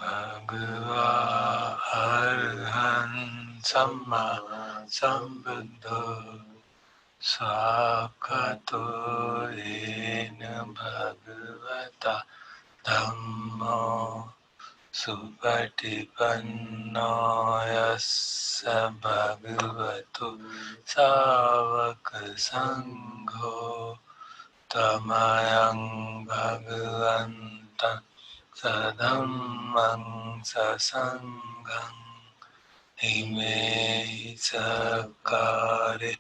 भगवा अरहं सम्मा सम्बुद्धो स्वाक्षतो येन भगवता धम्मो सुपटिपन्नो यस्य भगवतो सावक संघो तमयं भगवन्तं सधम्मं ससंघं इमे चकारे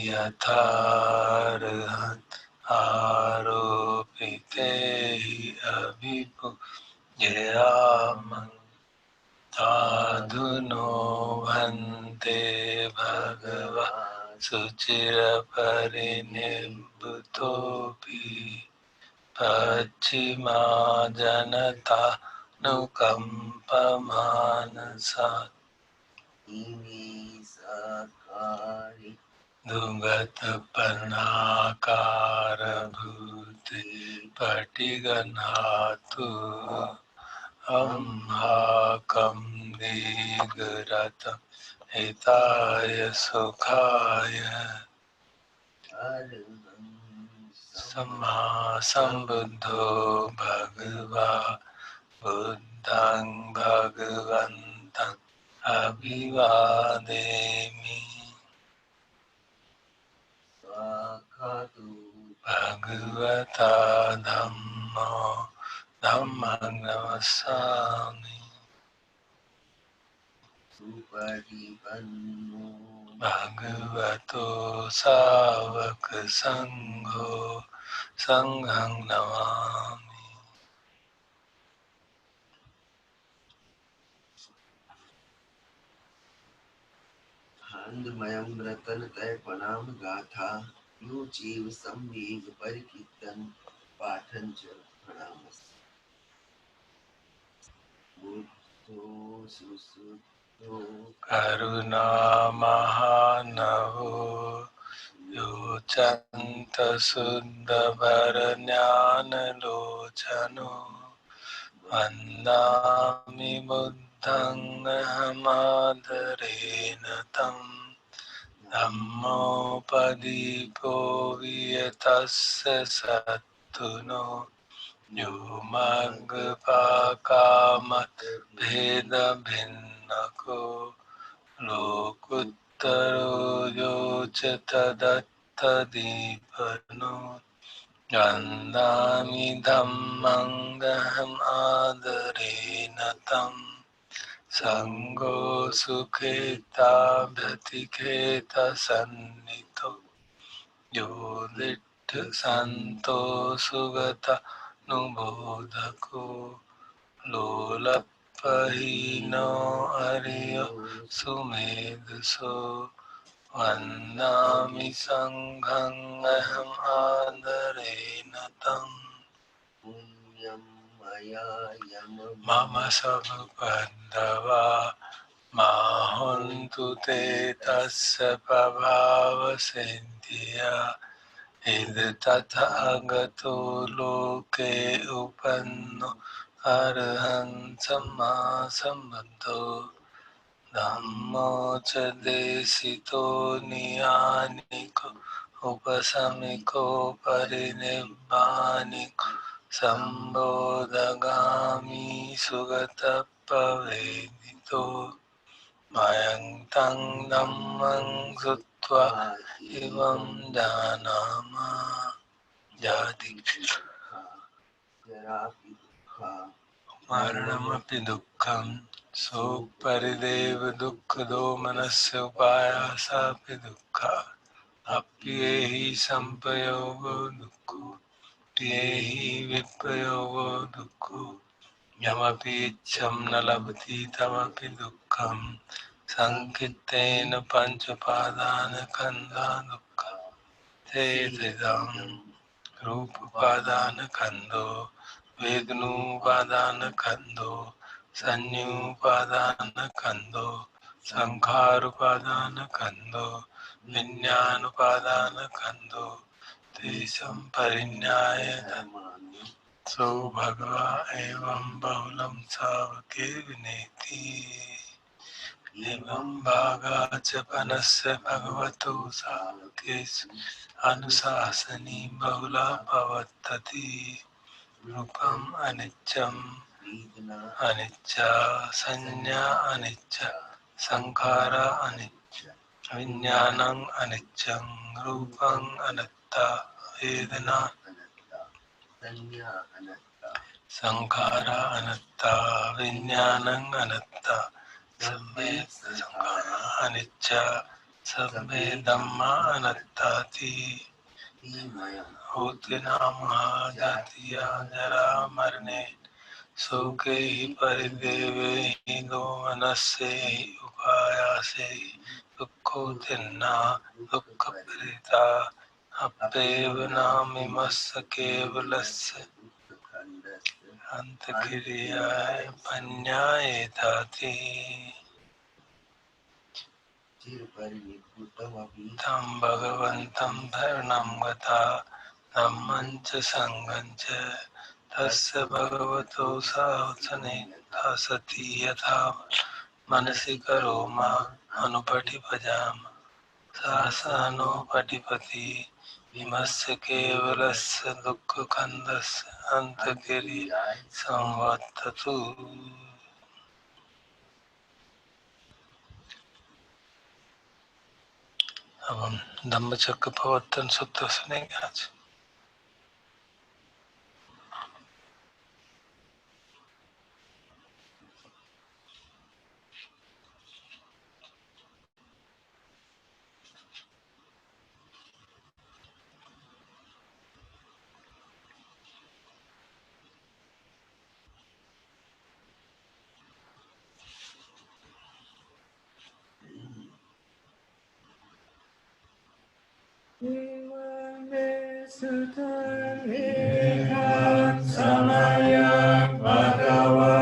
यथार्हन् आरोपिते अभिपुज्यामः साधुनो भन्ते भगवा शुचिरपरिनिर्वृतोऽपि पश्चिमा जनता नुकम्पमानसा दुर्गतपनाकारभूते पटिगणातु अम्हाकं दीर्घरतं हिताय सुखाय सम्मा सम्बुद्धो भगवा बुद्धं भगवन्तं अभिवादेमि भगवता धम्मो धम्मं नमस्सामि भगवतो सावक संघो संघं नमामि आनंदमयं रतन तय प्रणाम गाथा यो जीव संवेग परिकीर्तन पाठन च प्रणामस्तु बुद्धो सुसुद्धो करुणामहानवो योचन्त शुद्धवरज्ञानलोचनो वन्दामि बुद्धं अहमादरेण तं धम्मोपदीपो वियतस्य सद्गुणो यो मग्गपाकामद्भेदभिन्नको लोकुत्तरो यो च तदत्तदीपनो वन्दामि धम्मं अहम् आदरेण तं संगो सुखेताभ्यतिखेतसन्नितो यो दिट्ठसन्तो सुगता नुबोधको लोलपहीनो अर्यो सुमेधसो वन्दामि संघं अहम् आदरेण तं पुण्यं मया मम समुपद्रवा माहुन्तु ते तस्य प्रभावसिद्धिया इद तथागतो लोके उपन्नो अरहं सम्मा सम्बुद्धो धम्मो च देशितो नियानिको उपशमिको परिनिब्बानिको सम्बोधगामी सुगतः पवेदितो मयं तं धम्मं श्रुत्वा इमं जानामि जाति जरापि दुःखा मरणमपि दुःखं सुपरिदेव दुःखदो मनस्य उपायासापि दुःखा अप्येहि संपयोगो दुःखो त्येहि विप्रयोगो दुःखो यमपि इच्छं न लभते तमपि दुःखं संकित्तेन पञ्च उपादानस्कन्धा दुःखा तेषां रूपोपादानस्कन्धो वेदनोपादानस्कन्धो संज्ञोपादानस्कन्धो संखारोपादानस्कन्धो विज्ञानोपादानस्कन्धो तेषां परिज्ञाय सो भगवा एवं बहुलं सावके विनेति एवं भागा च पनस्य भगवतो सावके अनुशासनी बहुला पवर्तति रूपम् अनित्यम् अनिच्चा संज्ञा अनिच्चा संखारा अनिच्चा विज्ञानं अनिच्चं रूपं अनत्ता वेदना संखारा अनत्ता विज्ञानं अनत्ता सर्वे संखारा अनिच्चा सर्वे धम्मा अनत्ताति होते नाम जातिया जरा मरने शोके ही परिदेवे ही दोमनस्से ही उपायासे ही दुःखो तिन्ना दुःख परिता अप्पेव नामिमस्य केवलस्य अंतक्रियाय पन्यायेताति तं भगवन्तं शरणं गता धम्मं च संघं च तस्य भगवतो सावचने सति यथा मनसि करोमा अनुपटिपजाम सासनो पटिपति विमस्य केवलस्य दुःखकन्दस्य अन्तगिरि संवर्ततु। अब हम धम्मचक्र प्रवर्तन सूत्र सुनेंगे आज। Samaya Bhagava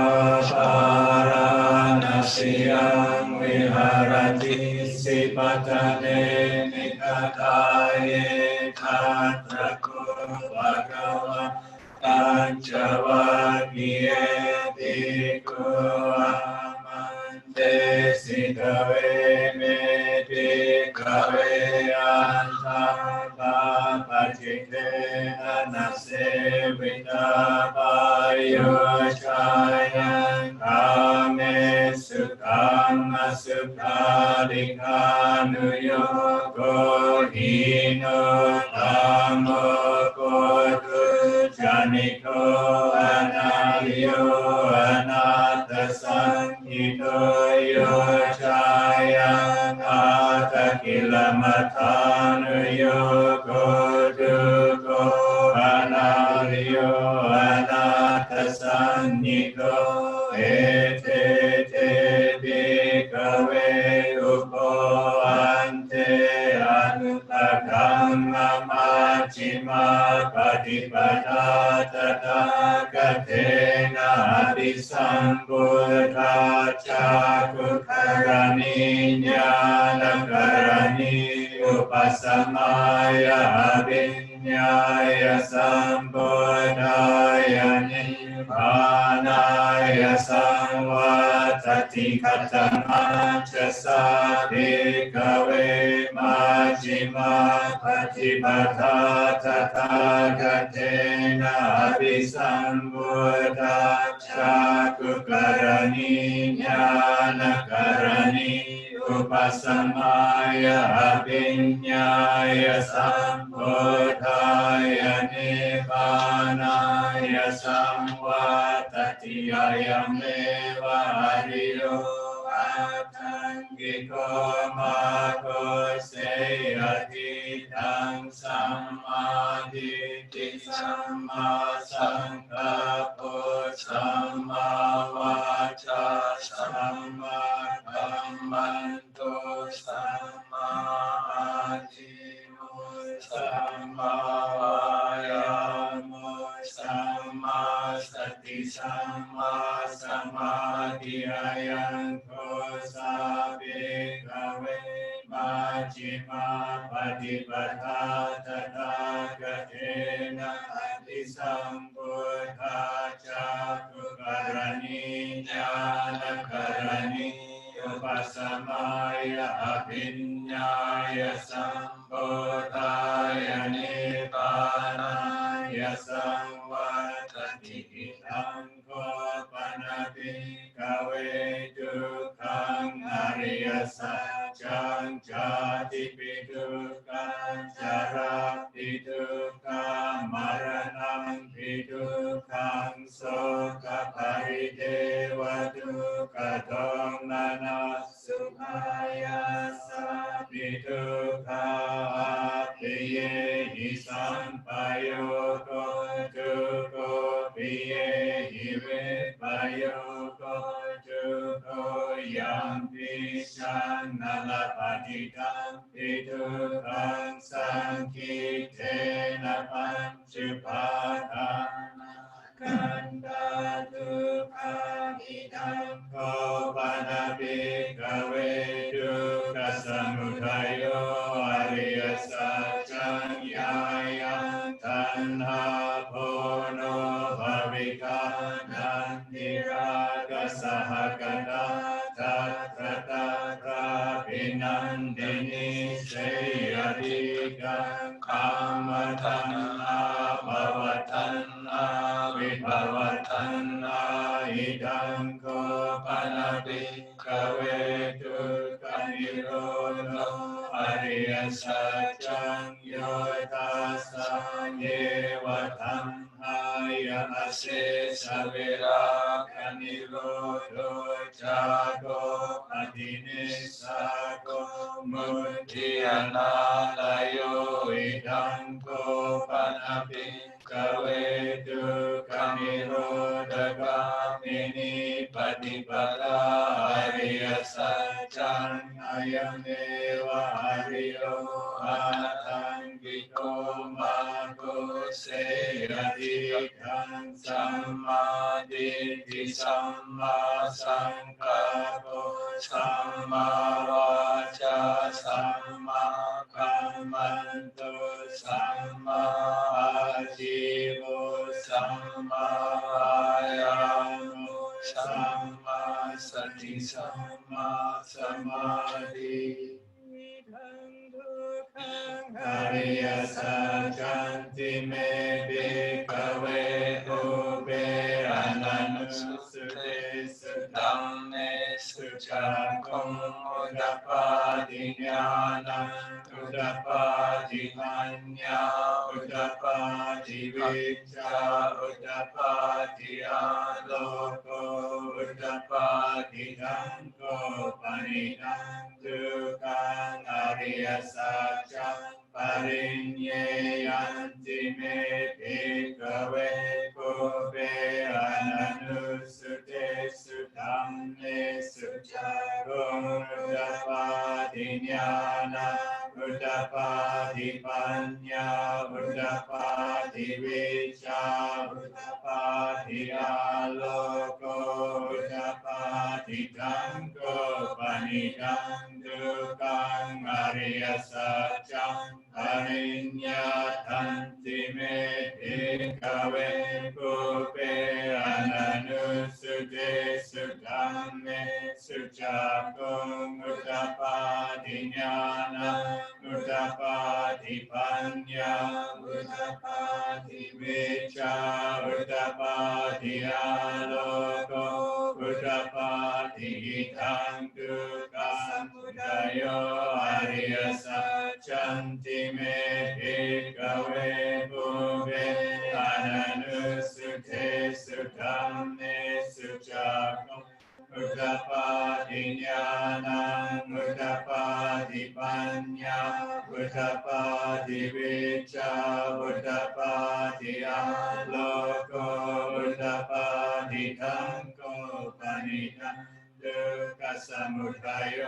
Varanasiyam Viharati Sipatane Nikataye Tatraku Bhagava Panchavagniye Diku Amante Sidave Meti Kave Anta Pachitena Nase Vitapayo Chaya Kame Sukama Sukadikanu Yogo Hino Tamo Kotu Janiko Analiyo Anata Sankito Yochaya Ata Kilamatanu Yoko Duko Analiyo Anata Sankito Ete Te Bikave Upo Ante Anutagama Machima Patipada Tata Katena Abhisambudha Chakukarani Jnana Karani Upasamaya Abhinyaya Sambodhaya Nirvanaya Samvatati Katamacha Sadhikave Majjhima Patipada Tathagatina Abhisambudha Chakukarani Jnanakarani Upasamaya Abhinyaya Sambodhaya Nirvanaya Samvatati Ayameva Hariyo Atangiko Mako Seyatitang Samadhiti Samma Sankappo Samma Vaca Samma Kammanto Samma Ajivo Samma Vayamo Samma Sati Samma Samadhi Ayanko Sabhikave Majjhima Patipada Tathagatina Abhisambodhaya พุทธาจักขุกรณีญาณกรณีอุปสมัยอภิญญายสัมโพธายนิพพานายสังวัฏติอิทังโคปนะภิกขเวทุกขังอริยสัจจังชาติปิทุกขังชราปิทุกขังมรณังปิทุกขังโสกปริเทวทุกขโทมนัสสุขายาสัพพิทุกขาปิเยหิสัมปโยโกทุกโกปิเยหิเวปโยโกทุกโกยัมปิชังนาลปฏิตังปิทุกขังสังคิเตนะปัญจุปาทาขันธาทุกขาอิทังโคปนะภิกขเวทุกขสมุทัยโยอริยสัจจังญายังตัณหาโพโนภวิกานันติราคะสหกตาตัตตะตาภินันดินิเสยติกังกามตัณหาภวตัณหาวิภวตัณหาอิทังโคปนะภิกขเวทุกขนิโรธอริยสัจจังโยทัสสะเยวะธัมหายะเสสะเวราคะนิโรธจาโกปฏินิสสาโกมุทิยานาลายโยอิทังโกปนะภิกขเวทุกขนิโรธกามินิปฏิปทาอริยสัจจังอายังเอวะอริโยอาทังกิโกมาโกเสยติขังสัมมาทิฏฐิสัมมาสังกัปปะสัมมาวาจาสัมมากัมมันโตสัมมาอาชีวสัมมาวายามสัมมาสติสัมมาสมาธิอริยสัจจันติเมภิกขเวอุเบอนันตุสุเตสุธัมเมสุจักขุงอุตตปาทิญาณังอุตตปาทิปัญญาอุตตปาทิวิชชาอุตตปาทิอาโลโกอุตตปาทิทังโกปนิทังทุกขังอริยสัจจังปริญเยยันติเมภิกขเวปุเบอนันตุสุเตสุธัมเมสุจักขุงอุตตปาทิญาณังอุตตปาทิปัญญาอุตตปาทิวิชชาอุตตปาทิอาโลโกอุตตปาทิทังโกปนิทังทุกขังอริยสัจจังปริญญาทันติเมภิกขเวปุเปอนันตุสุเตสุธัมเมสุจักขุงอุตตปาทิญาณังอุตตปาทิปัญญาอุตตปาทิวิชชาอุตตปาทิอาโลโกอุตตปาทิอิทังทุกขังสมุทัยโยอริยสัจจันติเมภิกขเวปุเบอนันตุสุเตสุธัมเมสุจักขุงอุตตปาทิญาณังอุตตปาทิปัญญาอุตตปาทิวิชชาอุตตปาทิอาโลโกอุตตปาทิทังโกปนิทังทุกขสมุทัยโย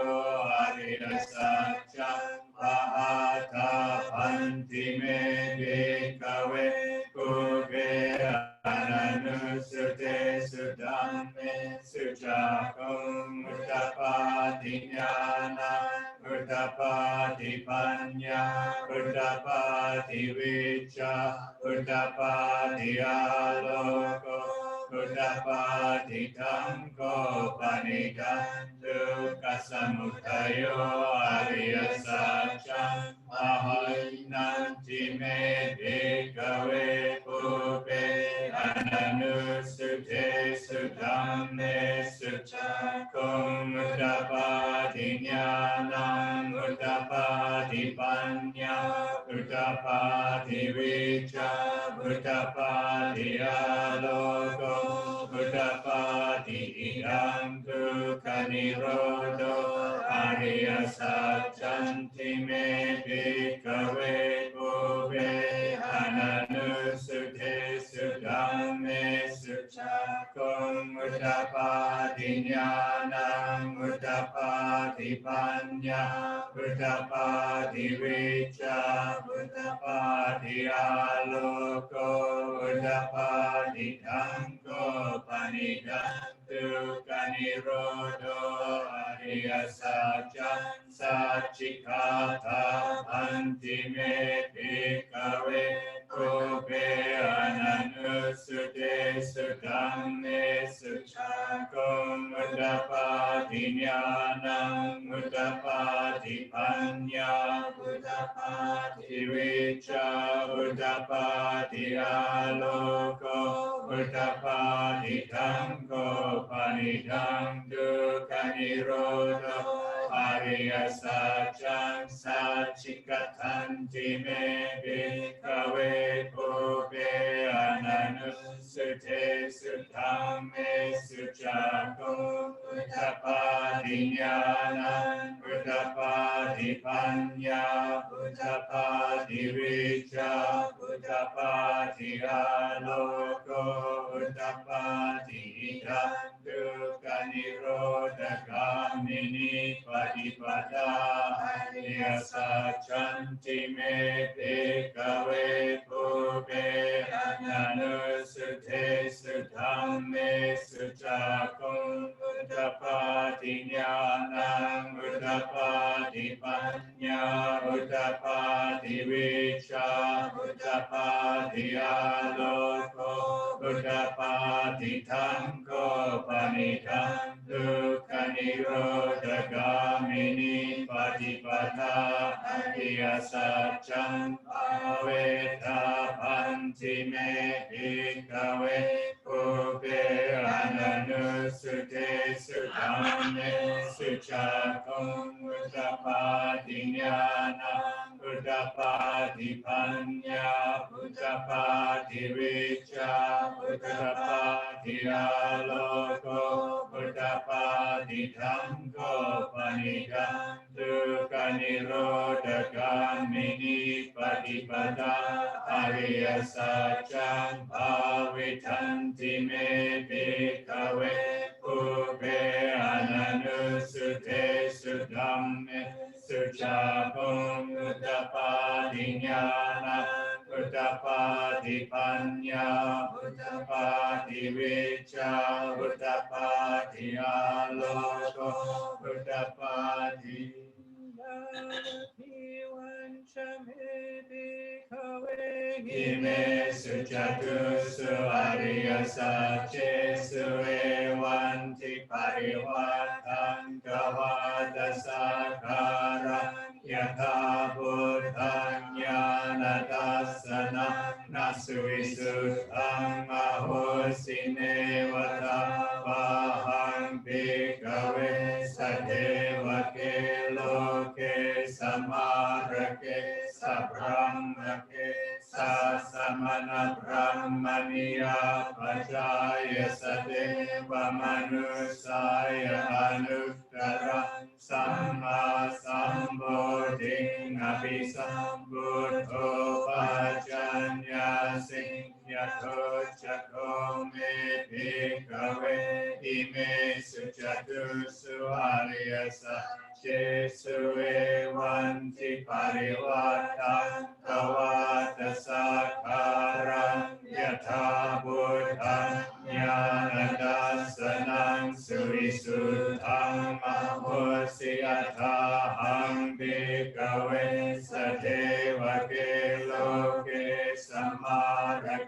อริยสัจจังปะหัตถะพันติเมภิกขเวปุเบอนันตุสุเตสุธัมเมสุจักขุงอุตตปาทิญาณังอุตตปาทิปัญญาอุตตปาทิวิชชาอุตต ตปาทิอาโลโกพุทธปาทิทังโกปนิทังทุกขสมุทัยโยอริยสัจจังมหัยนันติเมภิกขเวปุเปอนันนุสุเทสุธัมเมสุจักขุงมุตตปาทิญาณังมุตตปาทิปัญญามุตตปาทิวิชชามุตตปาทิอาโลโกมุตตปาทิอิรังทุกขนิโรธอริยสัจจันติเมภิกขเวปุเปอนันนุสุเทสุธัมเมสุจักขุงมุตตปาทิญาณังมุตตปาทิปัญญามุตตปาทิวิชชามุตตปาทิอาโลโกมุตตปาทิทังโกปนิทังทุกขนิโรธอริยสัจจังสัจจิกาถาพันติเมภิกขเวปุเปอนันนุสุเตสุธัมเมสุจักขุงมุตตปาทิญาณังมุตตปาทิปัญญามุตตปาทิวิชชามุตตปาทิอาโลโกมุตตปาทิทังโกปนิทังทุกขนิโรธอริยสัจจังสัจจิกขันติเมภิกขเวปุเปอนันนุสุเทสุธัมเมสุจักขุงพุทธปาทิญาณังพุทธปาทิปัญญาพุทธปาทิวิชชาพุทธปาทิอาโลโกพุทธปาทิอิทังทุกขนิโรธกามินีปฏิปทาอริยสัจจันติเมภิกขเวปุเปอนันนุสุเทสุธัมเมสุจักขุงพุทธปาทิญาณังพุทธปาทิปัญญาพุทธปาทิวิชชาพุทธปาทิอาโลโกพุทธปาทิทังโกปนิทังทุกขนิโรธกามินีปฏิปทาอริยสัจจังภเวทาพันติเมภิกขเวปุเปอนันนุสุเตสุธัมเมสุจักขุงพุทธปาทิญาณังพุทธปาทิปัญญาพุทธปาทิวิชชาพุทธปาทิอาโลโกพุทธปาทิทังโกปนิทังทุกขนิโรธกามินีปฏิปทาอริยสัจจังภาวิทันติเมภิกขเวปุเปอนันนุสุเทสุธัมเมสุจักขุงพุทธปาทิญาณังพุทธปาทิปัญญาพุทธปาทิวิชชาพุทธปาทิอาโลโกพุทธปาทิวันชเมภิกขเวหิเมสุจตุสุอริยสัจเจสุเอวันติปริวัตังกวาตสักการะยะถาพุทธังญาณทัสสนะนัสสุวิสุทธังมโหสิเนวตาปะหังภิกขเวสัทเทวะเกโลเกสัมมาระเกสัพพะมะเกสัสสมณพระมณียาปัจจายสเตวมนุสายอนุตตรังสัมมาสัมพุทธิงอภิสัมพุทโธปัจจัญญาสิยะโตจักโคเมภิกขเวอิเมสุจตุสุอริยสัจเจสุเอวันติปริวัตังกวาตสักการะยะถาพุทธังญาณทัสสนังสุวิสุทธังมโหสิยถาหังภิกขเวสเทวะเกโลเกสัมมา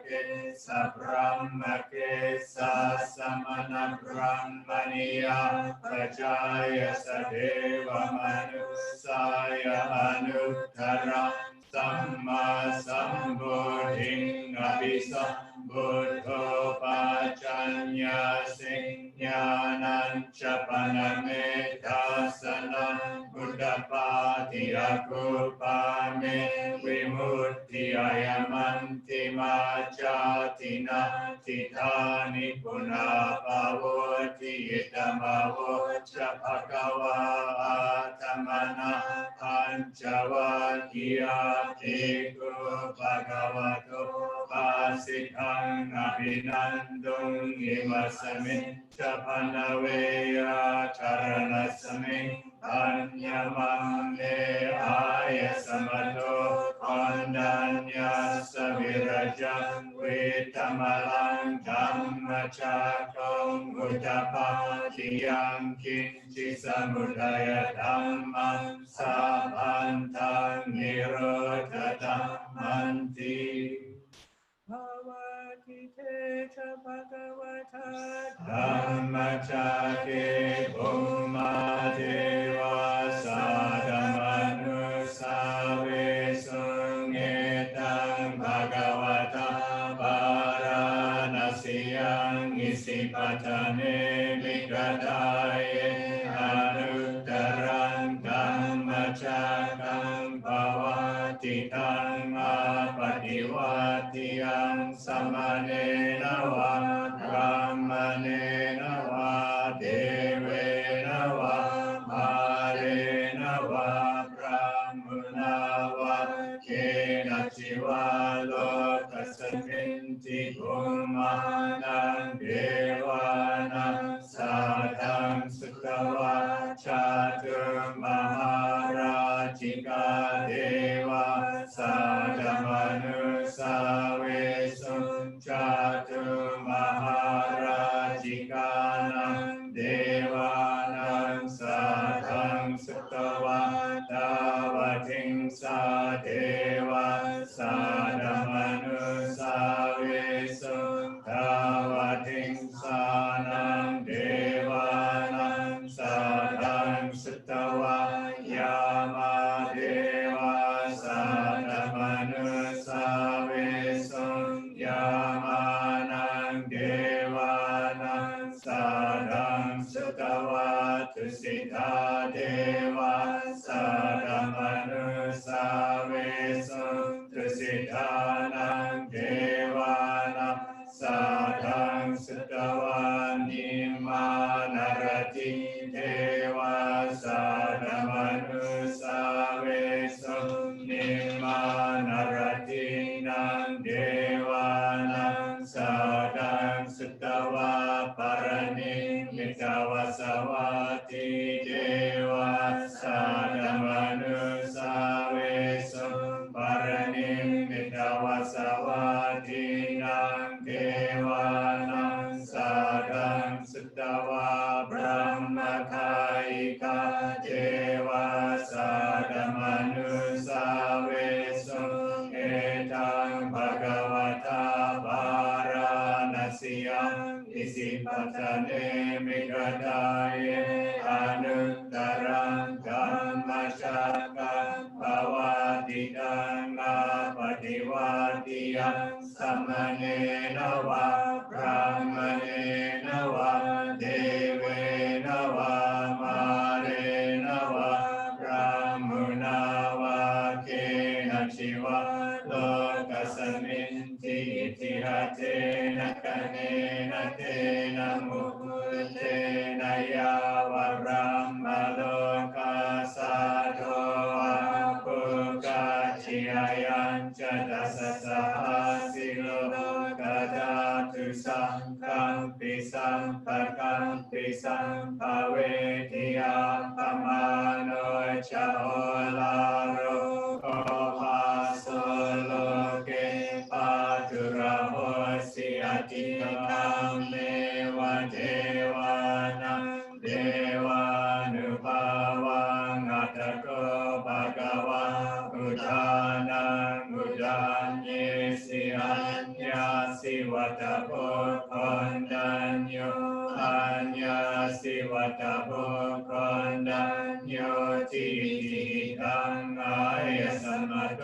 เกสะพรหมเกสะสมณพรหมณียปัจจายสเทวมนุสายอนุตตรังสัมมาสัมพุทธิงอภิสัมพุทโธปัจจัญญาสิญาณัญจปนเมธัสสนังพุทธปาติยคุปาเมวิมุตติยมันติมาจาตินาทิธานิปุนาภาวติธรรมโวจะภะคะวะธรรมนาปัญจวัคคียติกุภะคะวะโตภาสิทังอภินันตุงอิมัสสมิจจพนเวยชารณัสสมิปัญญมังเนอายสมโตปัญญัญญาสวิรจังเวทมลังธัมมจักขังอุตตปาทิยังกินจิสมุทัยธัมมังสัพพันธังนิโรธธัมมันติภาวติเตชะภะคะวะตาธัมมจักเกภูมาเทวาสาธมนุสาเวสุงเอตังภะคะวะตาปาราณสียังอิสิปตเนมิกตายอนุตตรังธัมมจักขังภวติตังอาปฏิวัติยังสมเนนะวะพระมเนนะวะเทเวนะวะมาเรนะวะพระมุนาวะเกนะจิวะโลกัสสมินติภูมานังเทวานังสัทธังสุตวะชาตุมหาราชิกาเทวาสัตมนุสาเวสุชาตุมหาราชิกานังเทวานังสัทธังสุตวะตาวทิงสาเทวาสัตมนุสาเวสุตาวทิงสานังเทวานังสัทธังสุตวะยามาเทวาสัตมนุสาเวสุยามานังเทวานังสัทธังสุตวะทุสิตาเทวาสัตมนุสาเวสุทุสิตานังเทวานังสัทธังสุตวะนิมานารติเทวาสัตมนุสาเวสุนิมานารตินังเทวานังสัทธังสุตวะปรณิมิตวสวัตติเทวาสัตมนุสาเวสุปรณิมิตวสวัตตินังเทวานังสัทธังสุตวะพระมคายกาเทวาสัตมนุสาเวสุเอตังภะคะวะตาปาราณสียังอิสิปตเนมิกตายอนุตตรังธัมมจักขังภวติตังอาปฏิวัติยังสมเนนะวะพระมเนนะวะเทเวนะวะมาเรนะวะพระมุนาวะเกนะจิวะโลกัสสมินติอิทิหะเทนะคะเนนะเทนะมุหุเทนะยาวะพระมโลกัสสะโทอะภุกะจิอายัญจตัสสะหาสิโลกตาตุสังฆังปิสัมปะกังปิสัมภเวทิยาปมาโนจโอลาโรโอภาโสโลเกปัตุระโหสิอติกังเมวะเทวานังเทวานุภาวังอัตตโกภะคะวะอุทานังอุทานเยสิอัญญา สิวัตโพคนดัญโยอัญญาสิวัตโพคนดัญโยจิติตังอายสมัตโต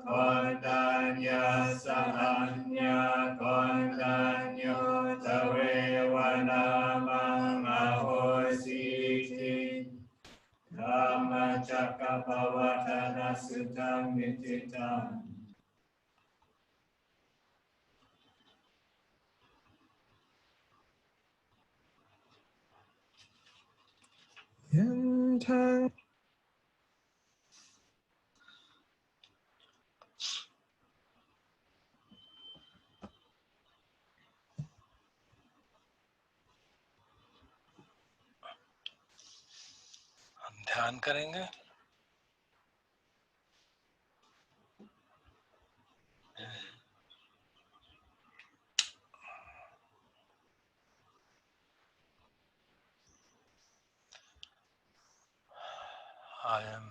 คนดัญญาสัอัญญาคนดัญโยทเววนามังอโหสิติธัมมจักรปวัฏฏนสุตังนิติตังยันทัง हम ध्यान करेंगे। आज हम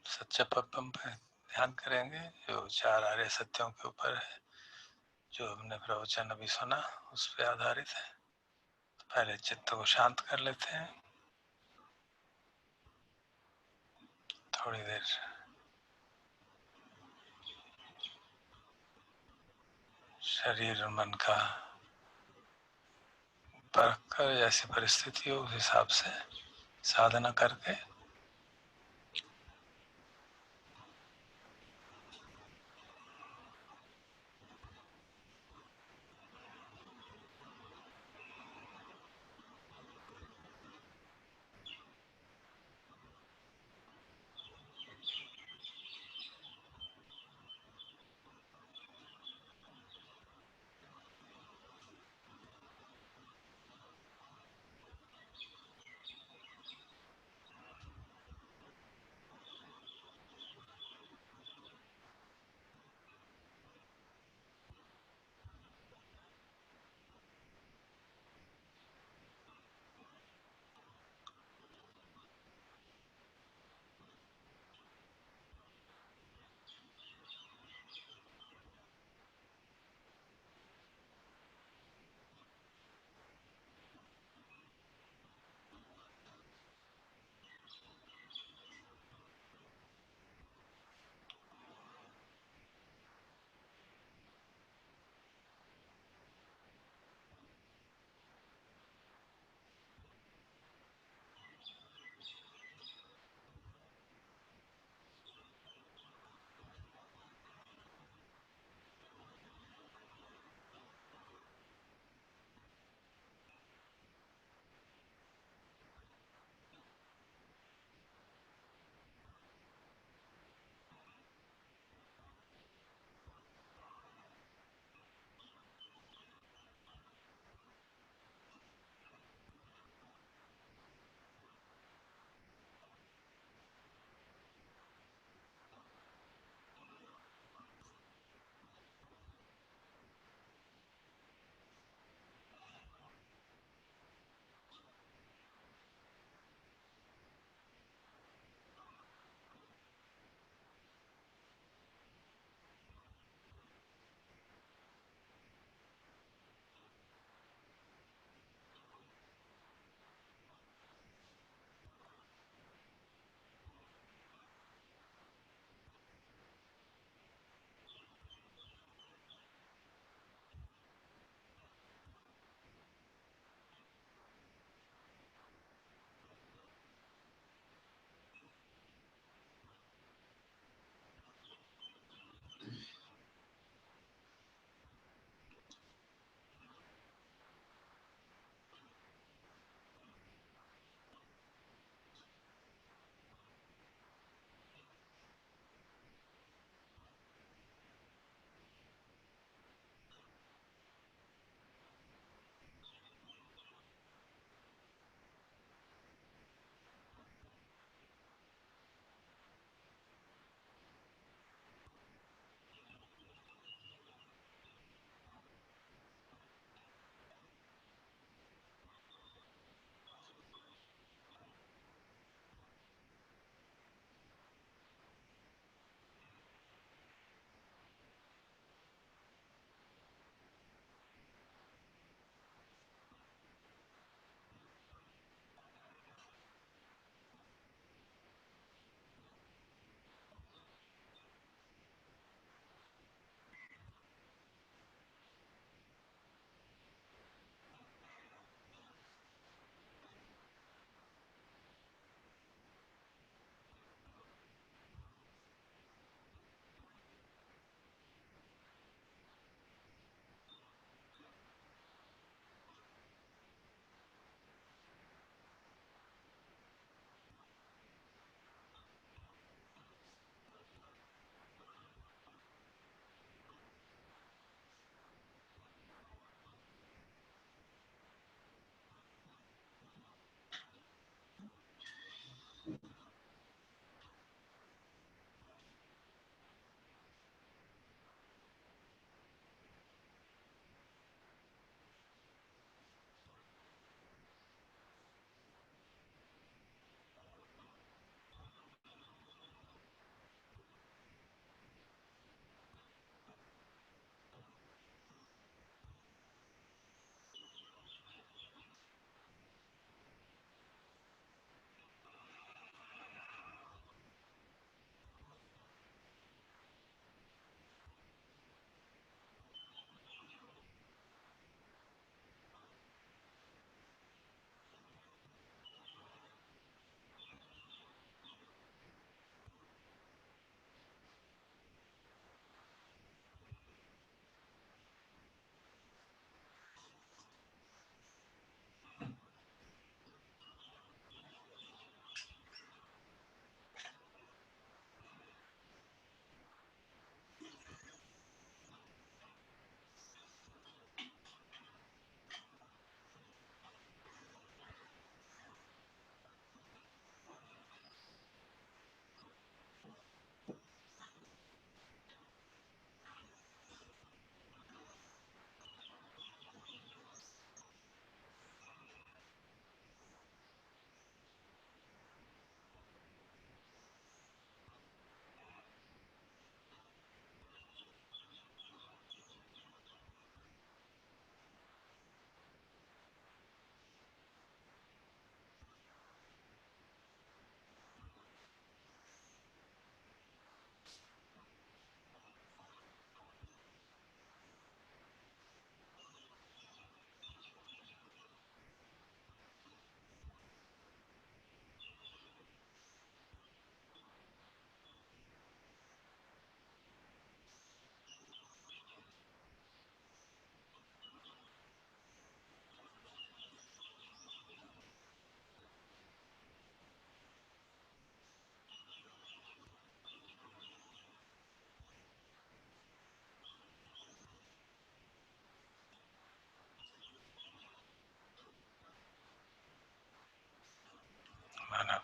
सच्चे पद्म पे ध्यान करेंगे जो 4 आर्य सत्यों के ऊपर है, जो हमने प्रवचन अभी सुना उस पे आधारित है। तो पहले चित्त को शांत कर लेते हैं, थोड़ी देर शरीर और मन का परख कर जैसी परिस्थिति हो उस हिसाब से साधना करके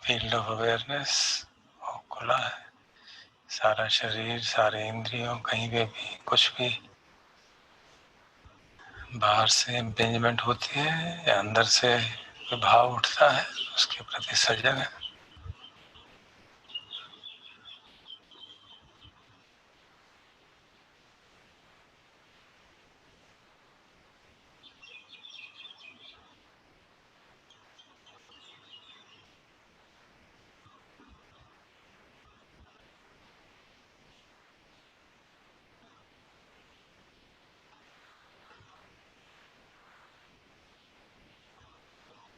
फील्ड ऑफ अवेयरनेस खुला है। सारा शरीर, सारे इंद्रियों, कहीं पे भी कुछ भी बाहर से इम्पेंजमेंट होती है या अंदर से भाव उठता है, उसके प्रति सजग है।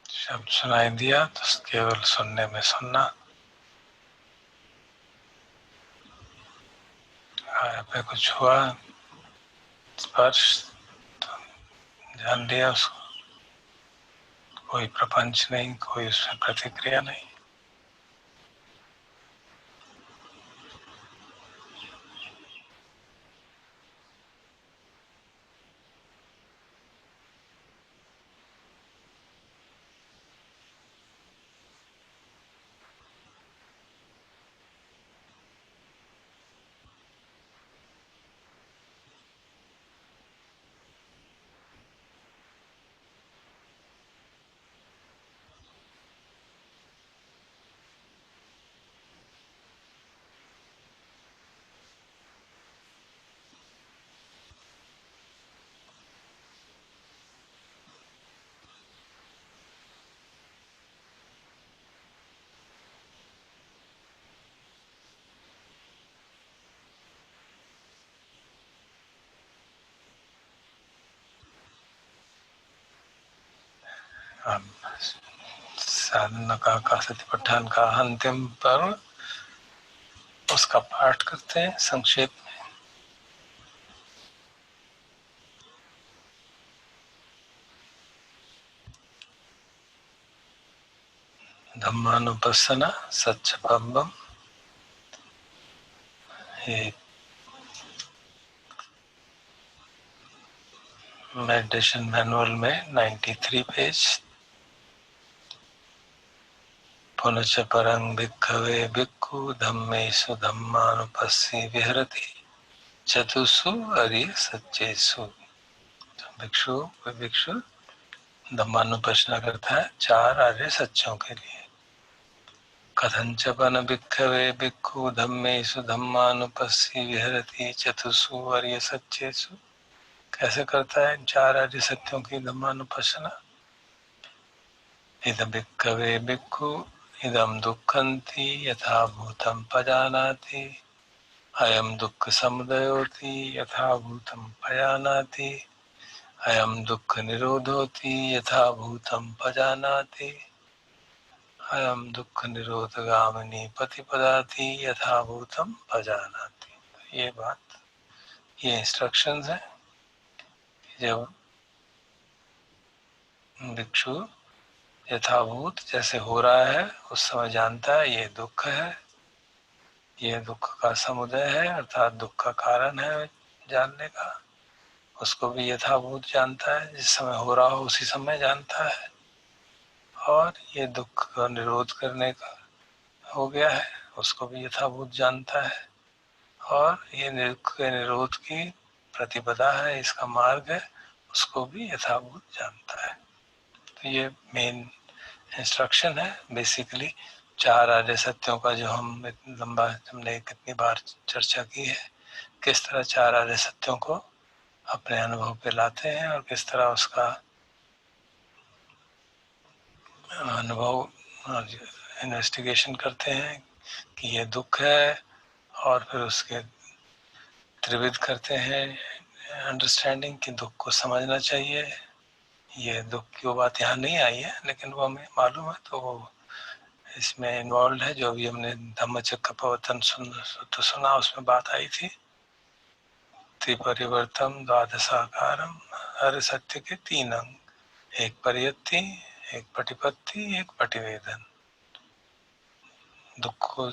शब्द सुनाई दिया तो केवल सुनने में सुनना, काया पे कुछ हुआ स्पर्श तो ध्यान दिया उसको, कोई प्रपंच नहीं, कोई उसमें प्रतिक्रिया नहीं। अब साधना का सतिपट्ठान का अंतिम पर्व, उसका पाठ करते हैं संक्षेप में। धम्मानुपස්සना सच्चपब्बम, ये मेडिटेशन मैनुअल में 93 पेज। पुनश्च परं भिक्खवे भिक्खु धम्मेषु धम्मानुपस्सी विहरति चतुषु आर्य सत्येषु। भिक्षु धम्मानुपස්සना करता है 4 आर्य सत्यों के लिए। कथंच पन भिक्खवे भिक्खु धम्मेषु धम्मानुपस्सी विहरति चतुषु आर्य सत्येषु। कैसे करता है 4 आर्य सत्यों की धम्मानुपස්සना? इदं भिक्खवे भिक्खु इदं दुःखन्ति यथा भूतं पजानाति अयं दुःख समुदयोति यथा भूतं पजानाति अयं दुःख निरोधोति यथा भूतं पजानाति अयं दुःख निरोधगामिनी प्रतिपदाति यथा भूतं पजानाति। ये बात, ये इंस्ट्रक्शंस है। जब भिक्षु यथाभूत जैसे हो रहा है उस समय जानता है ये दुख है, ये दुख का समुदय है अर्थात दुख का कारण है जानने का, उसको भी यथाभूत जानता है, जिस समय हो रहा हो उसी समय जानता है। और ये दुख का निरोध करने का हो गया है, उसको भी यथाभूत जानता है। और ये दुख के निरोध की प्रतिपदा है, इसका मार्ग है, उसको भी यथाभूत जानता है। तो ये मेन इंस्ट्रक्शन है। बेसिकली 4 आर्य सत्यों का जो हम लंबा हमने कितनी बार चर्चा की है, किस तरह 4 आर्य सत्यों को अपने अनुभव पे लाते हैं और किस तरह उसका अनुभव इन्वेस्टिगेशन करते हैं कि ये दुख है, और फिर उसके त्रिविध करते हैं अंडरस्टैंडिंग कि दुख को समझना चाहिए। ये दुख की बात यहाँ नहीं आई है लेकिन वो हमें मालूम है, तो वो इसमें इन्वॉल्व है। जो भी हमने धम्मचक्र प्रवर्तन सुना उसमें बात आई थी। त्रिपरिवर्तन द्वादशाकारम, हर सत्य के 3 अंग, एक परियत्ति, एक पटिपत्ति, एक पटिवेदन। दुख को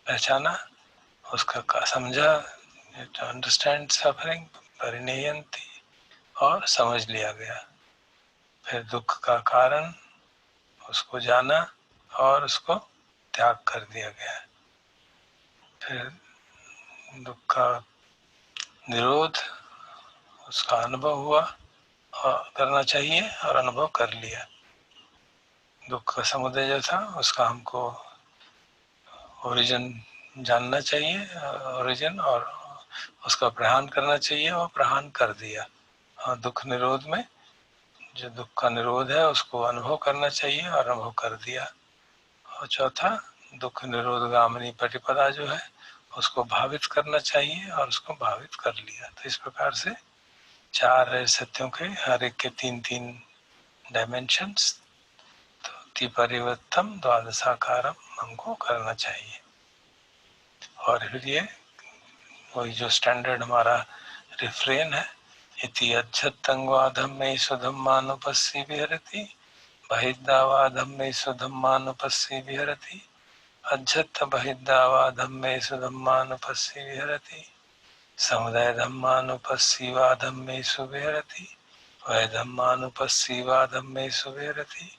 पहचाना, उसका समझा, टू अंडरस्टैंड सफरिंग, परिणयंती, और समझ लिया गया। फिर दुख का कारण उसको जाना, और उसको त्याग कर दिया गया। फिर दुख का निरोध, उसका अनुभव हुआ और करना चाहिए और अनुभव कर लिया। दुख का समुदय जो था उसका हमको ओरिजिन जानना चाहिए, ओरिजिन, और उसका प्रहान करना चाहिए और प्रहान कर दिया। और दुख निरोध में जो दुख का निरोध है उसको अनुभव करना चाहिए और अनुभव कर दिया। और चौथा, दुख निरोध गामिनी प्रतिपदा जो है उसको भावित करना चाहिए और उसको भावित कर लिया। तो इस प्रकार से चार सत्यों के हर एक के तीन तीन डायमेंशंस, तो परिवर्तम द्वादशाकारम हमको करना चाहिए। और फिर ये वही जो स्टैंडर्ड हमारा रिफ्रेन है, इति अच्छत्तंगवाधम में सुधम्मानुपस्सी विहरति, बहिर्दावाधम में सुधम्मानुपस्सी विहरति, अज्जत बहिर्दावाधम में सुधम्मानुपस्सी विहरति, समुदाय धम्मानुपस्सी वाधम में सुविहरति, वै धम्मानुपस्सी वाधम में सुविहरति,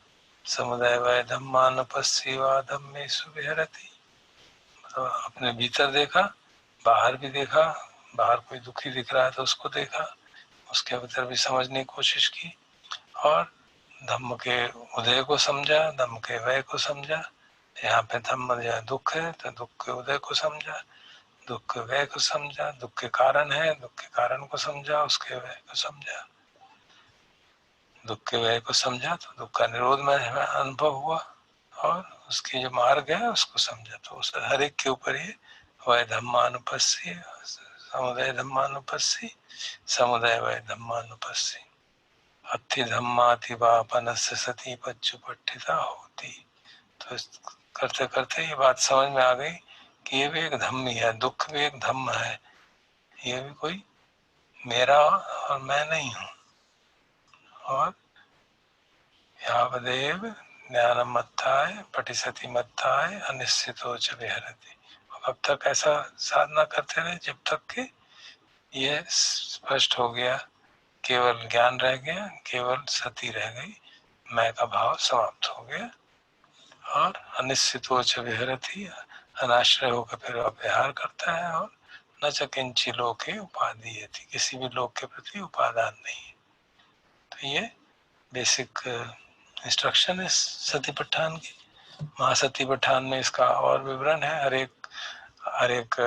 समुदाय वै धम्मानुपस्सी वाधम में सुविहरति। तो अपने भीतर देखा, बाहर भी देखा, बाहर कोई दुखी दिख रहा है तो उसको देखा, उसके भीतर भी समझने की कोशिश की, और धम्म के उदय को समझा, धम्म के वय को समझा। यहाँ पे धम्म जो दुख है तो दुख के उदय को समझा, दुख के वय को समझा, दुख के कारण है, दुख के कारण को समझा, उसके वय को समझा, दुख के वय को समझा तो दुख का निरोध में अनुभव हुआ, और उसके जो मार्ग है उसको समझा। तो उस हर एक के ऊपर ये वय धम्मानुपस्सी, समुदय धम्मानुपस्सी, समुदय वय धम्मानुपस्सी, अति धम्मातिवापनस्य सती पच्चुपट्ठिता होती। तो करते करते ये बात समझ में आ गई कि ये भी एक धम्म ही है, दुख भी एक धम्म है, ये भी कोई मेरा और मैं नहीं हूँ। और यावदेव ज्ञानमत्थाय पटिसति मत्थाय अनिश्चितो च विहरति। अब तक ऐसा साधना करते रहे जब तक कि ये स्पष्ट हो गया, केवल ज्ञान रह गया, केवल सती रह गई, मैं का भाव समाप्त हो गया, और अनिश्चितो च विहरति, अनाश्रय होकर फिर वह विहार करता है, और न च किंची लोके उपाधि, किसी भी लोक के प्रति उपादान नहीं है। तो ये बेसिक इंस्ट्रक्शन है सतीपट्ठान की। महासतीपट्ठान में इसका और विवरण है, हर एक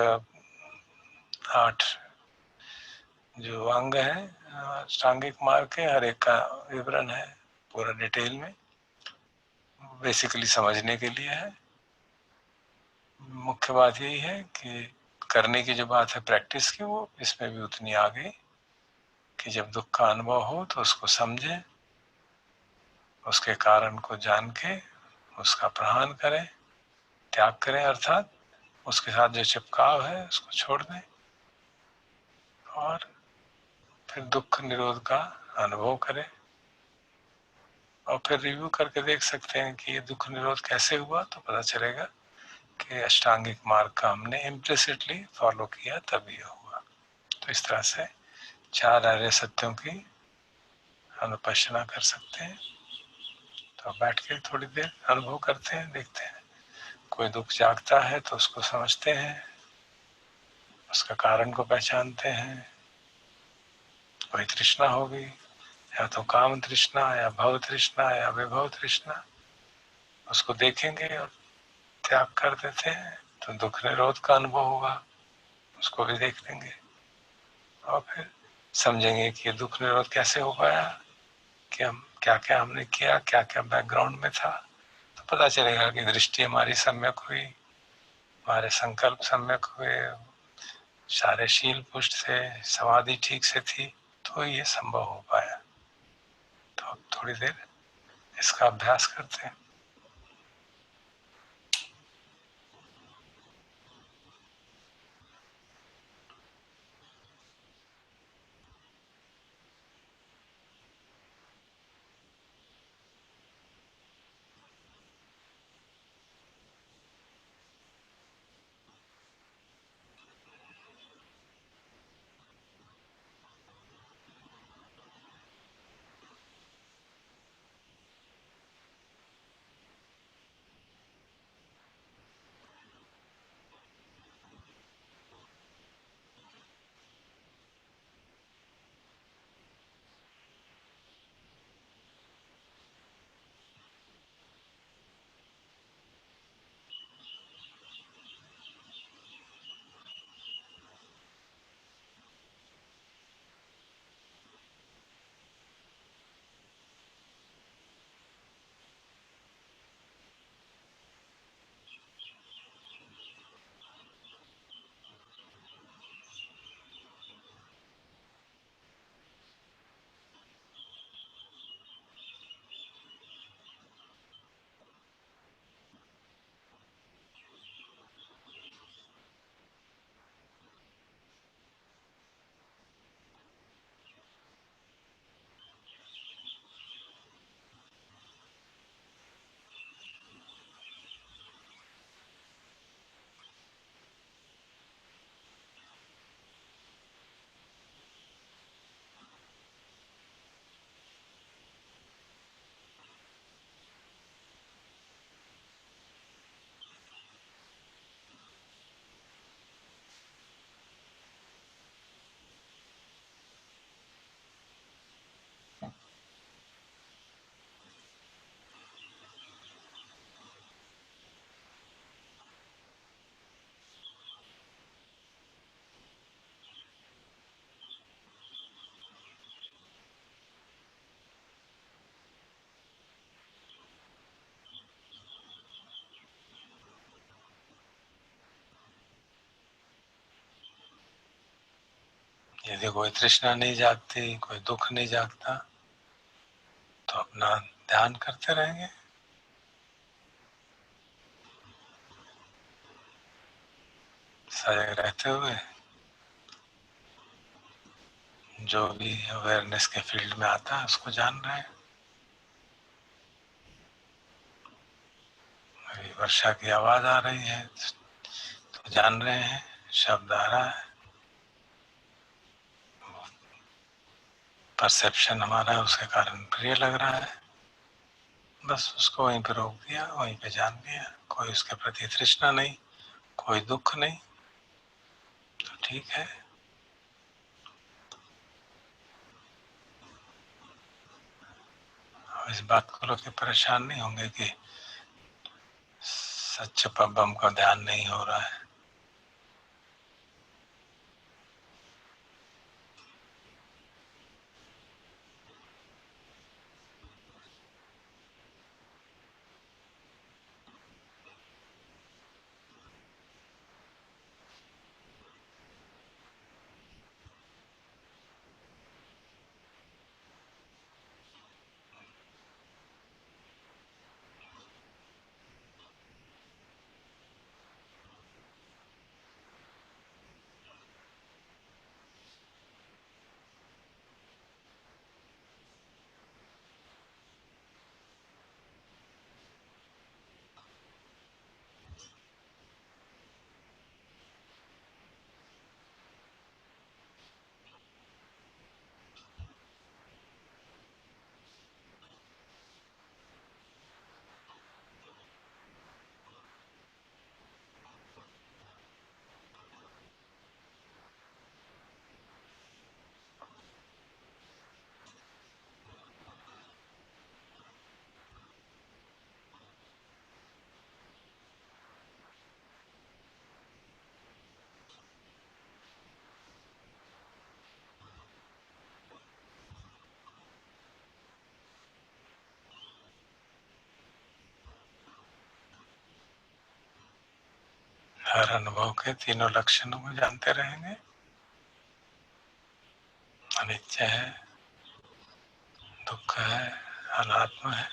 8 जो अंग है अष्टांगिक मार्ग के, हर एक का विवरण है पूरा डिटेल में, बेसिकली समझने के लिए है। मुख्य बात यही है कि करने की जो बात है प्रैक्टिस की, वो इसमें भी उतनी आ गई कि जब दुख का अनुभव हो तो उसको समझें, उसके कारण को जान के उसका प्रहान करें, त्याग करें, अर्थात उसके साथ जो चिपकाव है उसको छोड़ दें, और फिर दुख निरोध का अनुभव करें। और फिर रिव्यू करके देख सकते हैं कि ये दुख निरोध कैसे हुआ, तो पता चलेगा कि अष्टांगिक मार्ग का हमने इम्प्लिसिटली फॉलो किया तभी हुआ। तो इस तरह से 4 आर्य सत्यों की अनुपासना कर सकते हैं। तो बैठ के थोड़ी देर अनुभव करते हैं, देखते हैं, कोई दुख जागता है तो उसको समझते हैं, उसका कारण को पहचानते हैं। कोई तृष्णा होगी, या तो काम तृष्णा, या भव तृष्णा, या विभव तृष्णा, उसको देखेंगे और त्याग कर देते हैं तो दुख निरोध का अनुभव होगा, उसको भी देख लेंगे, और फिर समझेंगे कि ये दुख निरोध कैसे हो पाया, कि हम क्या क्या हमने किया, क्या क्या बैकग्राउंड में था। तो पता चलेगा कि दृष्टि हमारी सम्यक हुई, हमारे संकल्प सम्यक हुए, सारे शील पुष्ट थे, समाधि ठीक से थी, तो ये संभव हो पाया। तो अब थोड़ी देर इसका अभ्यास करते हैं। यदि कोई तृष्णा नहीं जागती, कोई दुख नहीं जागता, तो अपना ध्यान करते रहेंगे। सजग रहते हुए जो भी अवेयरनेस के फील्ड में आता है उसको जान रहे हैं। अभी वर्षा की आवाज आ रही है तो जान रहे हैं, शब्द आ रहा है, परसेप्शन हमारा उसके कारण प्रिय लग रहा है, बस उसको वहीं पे रोक दिया, वहीं पे जान दिया। कोई उसके प्रति तृष्णा नहीं, कोई दुख नहीं, तो ठीक है। अब इस बात को लेकर परेशान नहीं होंगे कि सच्चे पब्बम का ध्यान नहीं हो रहा है। हर अनुभव के तीनों लक्षणों को जानते रहेंगे। अनित्य है, दुख है, अनात्म है।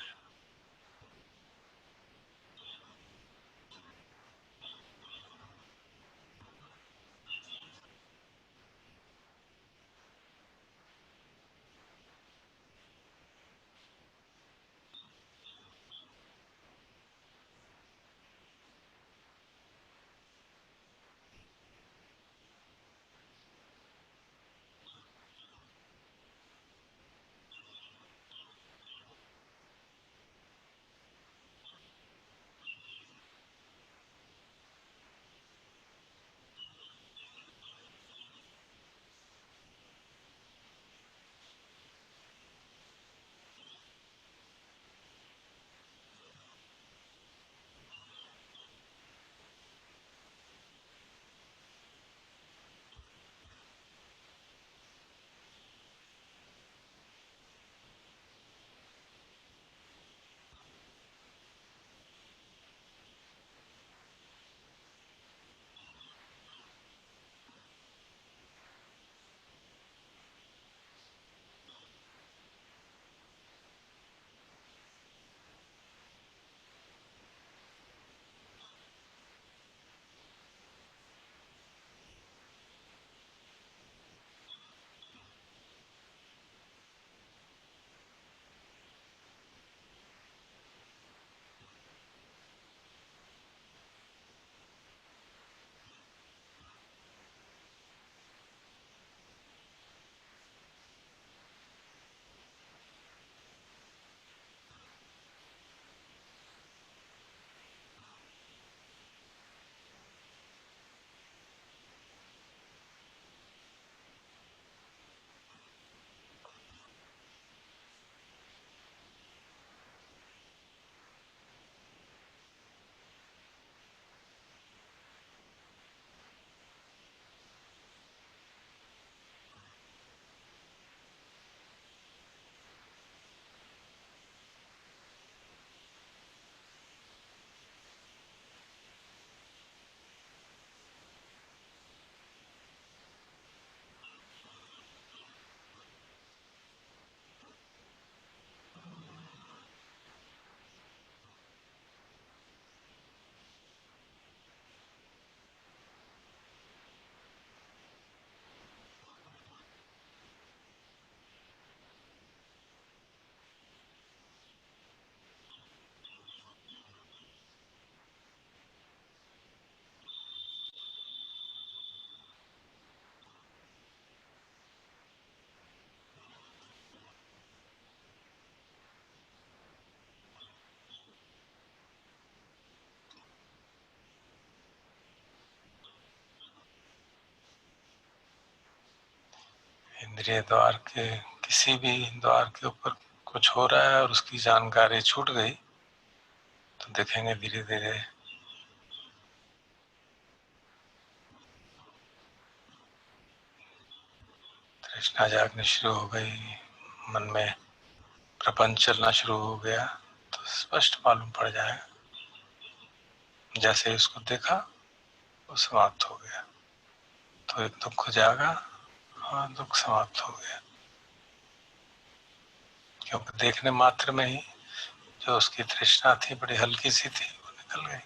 इंद्रिय द्वार के किसी भी द्वार के ऊपर कुछ हो रहा है और उसकी जानकारी छूट गई तो देखेंगे धीरे धीरे तृष्णा जागनी शुरू हो गई, मन में प्रपंच चलना शुरू हो गया, तो स्पष्ट मालूम पड़ जाएगा। जैसे उसको देखा वो समाप्त हो गया, तो एक दुख जागा और दुख समाप्त हो गया, क्योंकि देखने मात्र में ही जो उसकी तृष्णा थी बड़ी हल्की सी थी वो निकल गई।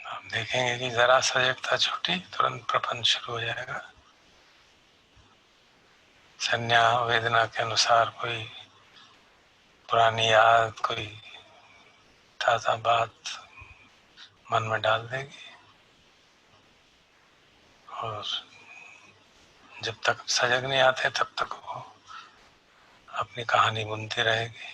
हम देखेंगे कि जरा सजगता छूटी तुरंत प्रपंच शुरू हो जाएगा। संज्ञा वेदना के अनुसार कोई पुरानी याद, कोई ताज़ा बात मन में डाल देगी और जब तक सजग नहीं आते तब तक वो अपनी कहानी बुनती रहेगी।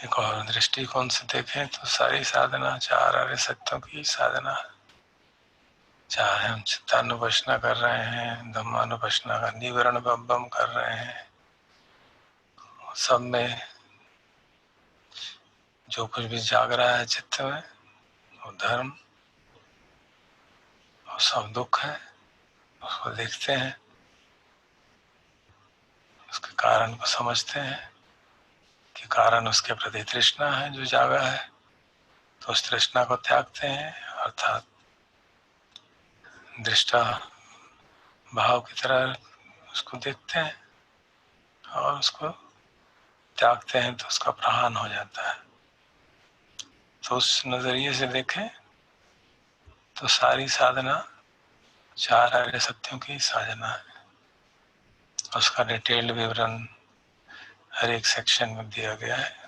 एक और दृष्टिकोण से देखें तो सारी साधना चार आर्य सत्यों की साधना है। चाहे हम चित्तानुपश्ना कर रहे हैं, धम्मानुपश्ना का निवरण बम कर रहे हैं, सब में जो कुछ भी जाग रहा है चित्त में वो धर्म और सब दुख है, उसको देखते हैं, उसके कारण को समझते हैं कि कारण उसके प्रति तृष्णा है जो जागा है, तो उस तृष्णा को त्यागते हैं, अर्थात दृष्टा भाव की तरह उसको देखते हैं और उसको त्यागते हैं तो उसका प्रहान हो जाता है। तो उस नजरिए से देखें तो सारी साधना चार आर्य सत्यों की साधना है। उसका डिटेल्ड विवरण हर एक सेक्शन में दिया गया है।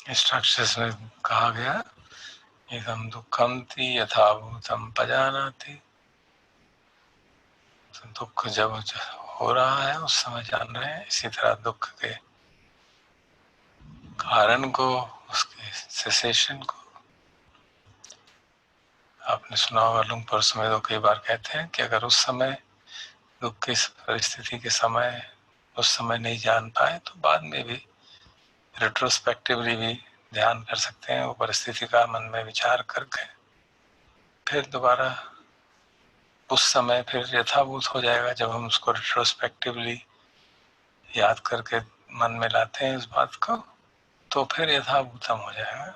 इंस्ट्रक्शंस में कहा गया एकदम दुखम थी यथाभूतम पजानाति, तो दुख जब हो रहा है उस समय जान रहे हैं, इसी तरह दुख के कारण को, उसके सेसेशन को। आपने सुना होगा लुंगपर सुमेधो कई बार कहते हैं कि अगर उस समय दुख की परिस्थिति के समय उस समय नहीं जान पाए तो बाद में भी रेट्रोस्पेक्टिवली भी ध्यान कर सकते हैं, वो परिस्थिति का मन में विचार करके फिर दोबारा उस समय फिर यथाभूत हो जाएगा। जब हम उसको रेट्रोस्पेक्टिवली याद करके मन में लाते हैं इस बात को, तो फिर यथाभूतम हो जाएगा।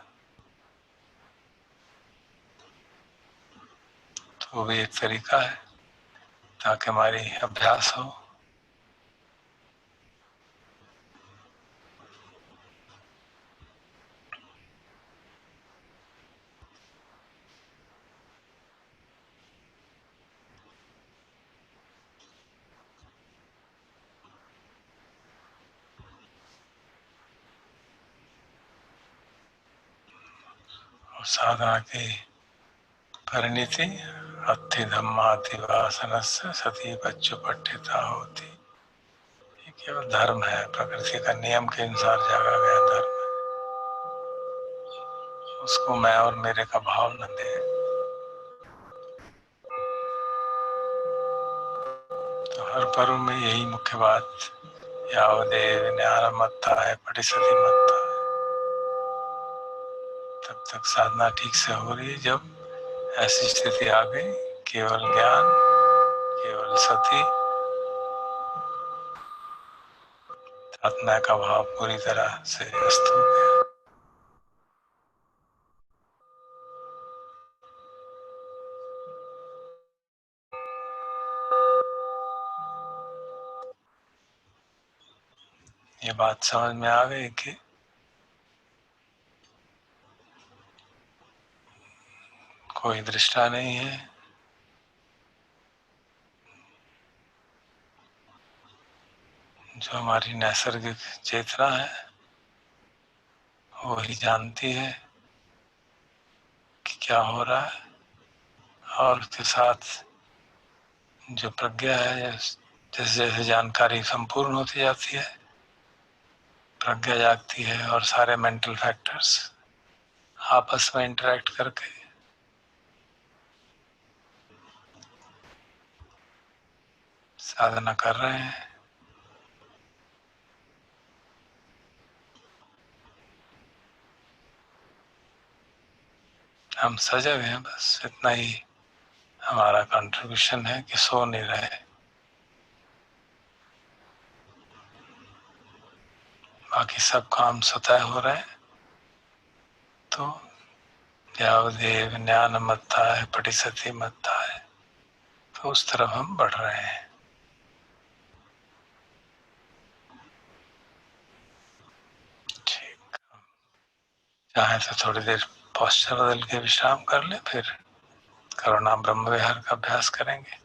तो वो भी एक तरीका है ताकि हमारी अभ्यास हो। और साधना की परिणति अत्थि धम्माति वासनस्य सती बच्चु पठ्यता होती। ये केवल धर्म है, प्रकृति का नियम के अनुसार जागा गया धर्म है। उसको मैं और मेरे का भाव न दे। तो हर पर्व में यही मुख्य बात, यावदेव ज्ञानमत्ता है पटिसति मत्ता है। तब तक साधना ठीक से हो रही है जब ऐसी स्थिति आ गई केवल ज्ञान, केवल सती, आत्मा का भाव पूरी तरह से अस्त हो गया। ये बात समझ में आ गई कि कोई दृष्टा नहीं है, जो हमारी नैसर्गिक चेतना है वो ही जानती है कि क्या हो रहा है, और उसके साथ जो प्रज्ञा है, जैसे जैसे जानकारी संपूर्ण होती जाती है प्रज्ञा जागती है और सारे मेंटल फैक्टर्स आपस में इंटरेक्ट करके साधना कर रहे हैं। हम सजग हैं, बस इतना ही हमारा कंट्रीब्यूशन है कि सो नहीं रहे। बाकी सब काम स्वतः हो रहे हैं। तो यावदेव ज्ञान मत्ता है पटिसति मत्ता है, तो उस तरफ हम बढ़ रहे हैं। ठीक, चाहे तो थोड़ी देर पोस्चर बदल के विश्राम कर ले, फिर करुणा ब्रह्म विहार का अभ्यास करेंगे।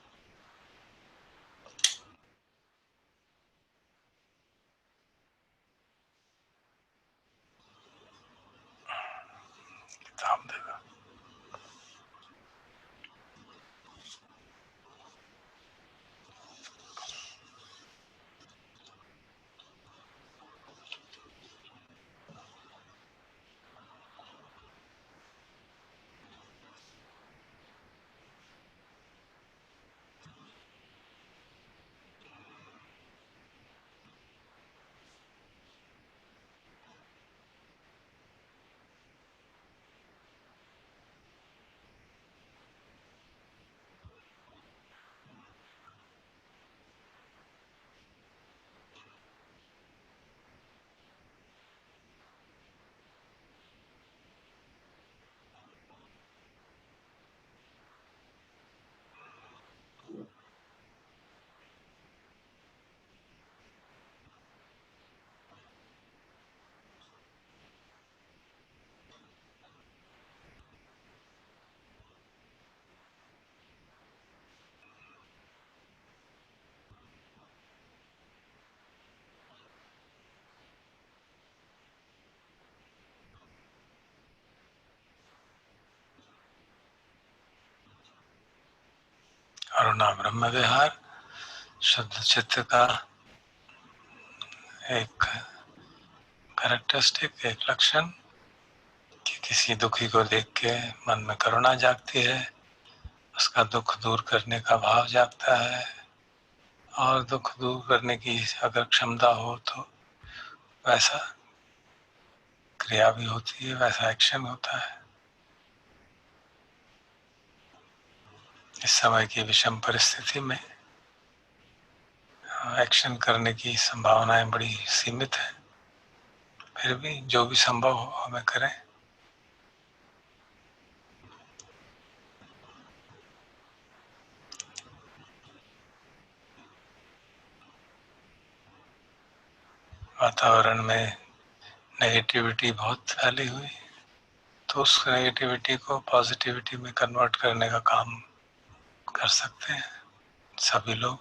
किताब देगा। करुणा ब्रह्म विहार शुद्ध चित्त का एक कैरेक्टरिस्टिक, एक लक्षण कि किसी दुखी को देख के मन में करुणा जागती है, उसका दुख दूर करने का भाव जागता है, और दुख दूर करने की अगर क्षमता हो तो वैसा क्रिया भी होती है, वैसा एक्शन होता है। इस समय की विषम परिस्थिति में एक्शन करने की संभावनाएं बड़ी सीमित है, फिर भी जो भी संभव हो हमें करें। वातावरण में नेगेटिविटी बहुत फैली हुई, तो उस नेगेटिविटी को पॉजिटिविटी में कन्वर्ट करने का काम कर सकते हैं सभी लोग।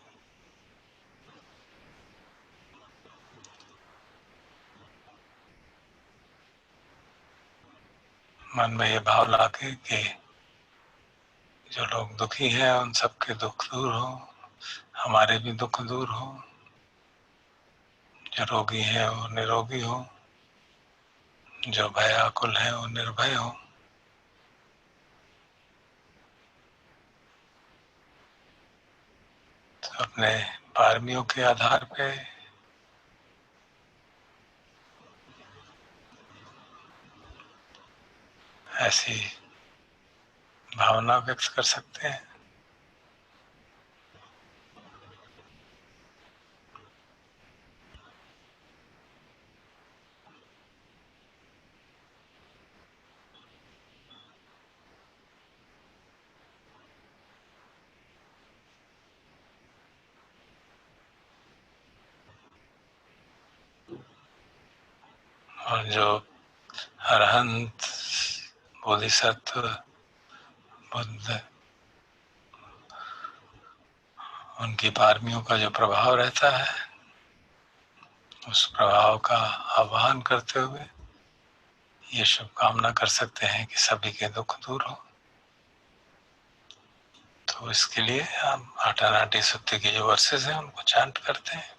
मन में ये भाव लाके कि जो लोग दुखी हैं उन सबके दुख दूर हो, हमारे भी दुख दूर हो, जो रोगी हैं वो निरोगी हो, जो भयाकुल है वो निर्भय हो। तो अपने पारमियों के आधार पे ऐसी भावना व्यक्त कर सकते हैं। और जो अरहंत, बोधिसत्व, बुद्ध, उनकी पारमियों का जो प्रभाव रहता है, उस प्रभाव का आह्वान करते हुए ये शुभकामना कर सकते हैं कि सभी के दुख दूर हो। तो इसके लिए हम आटानाटी सुत्ती के जो वर्सेस हैं उनको चैंट करते हैं।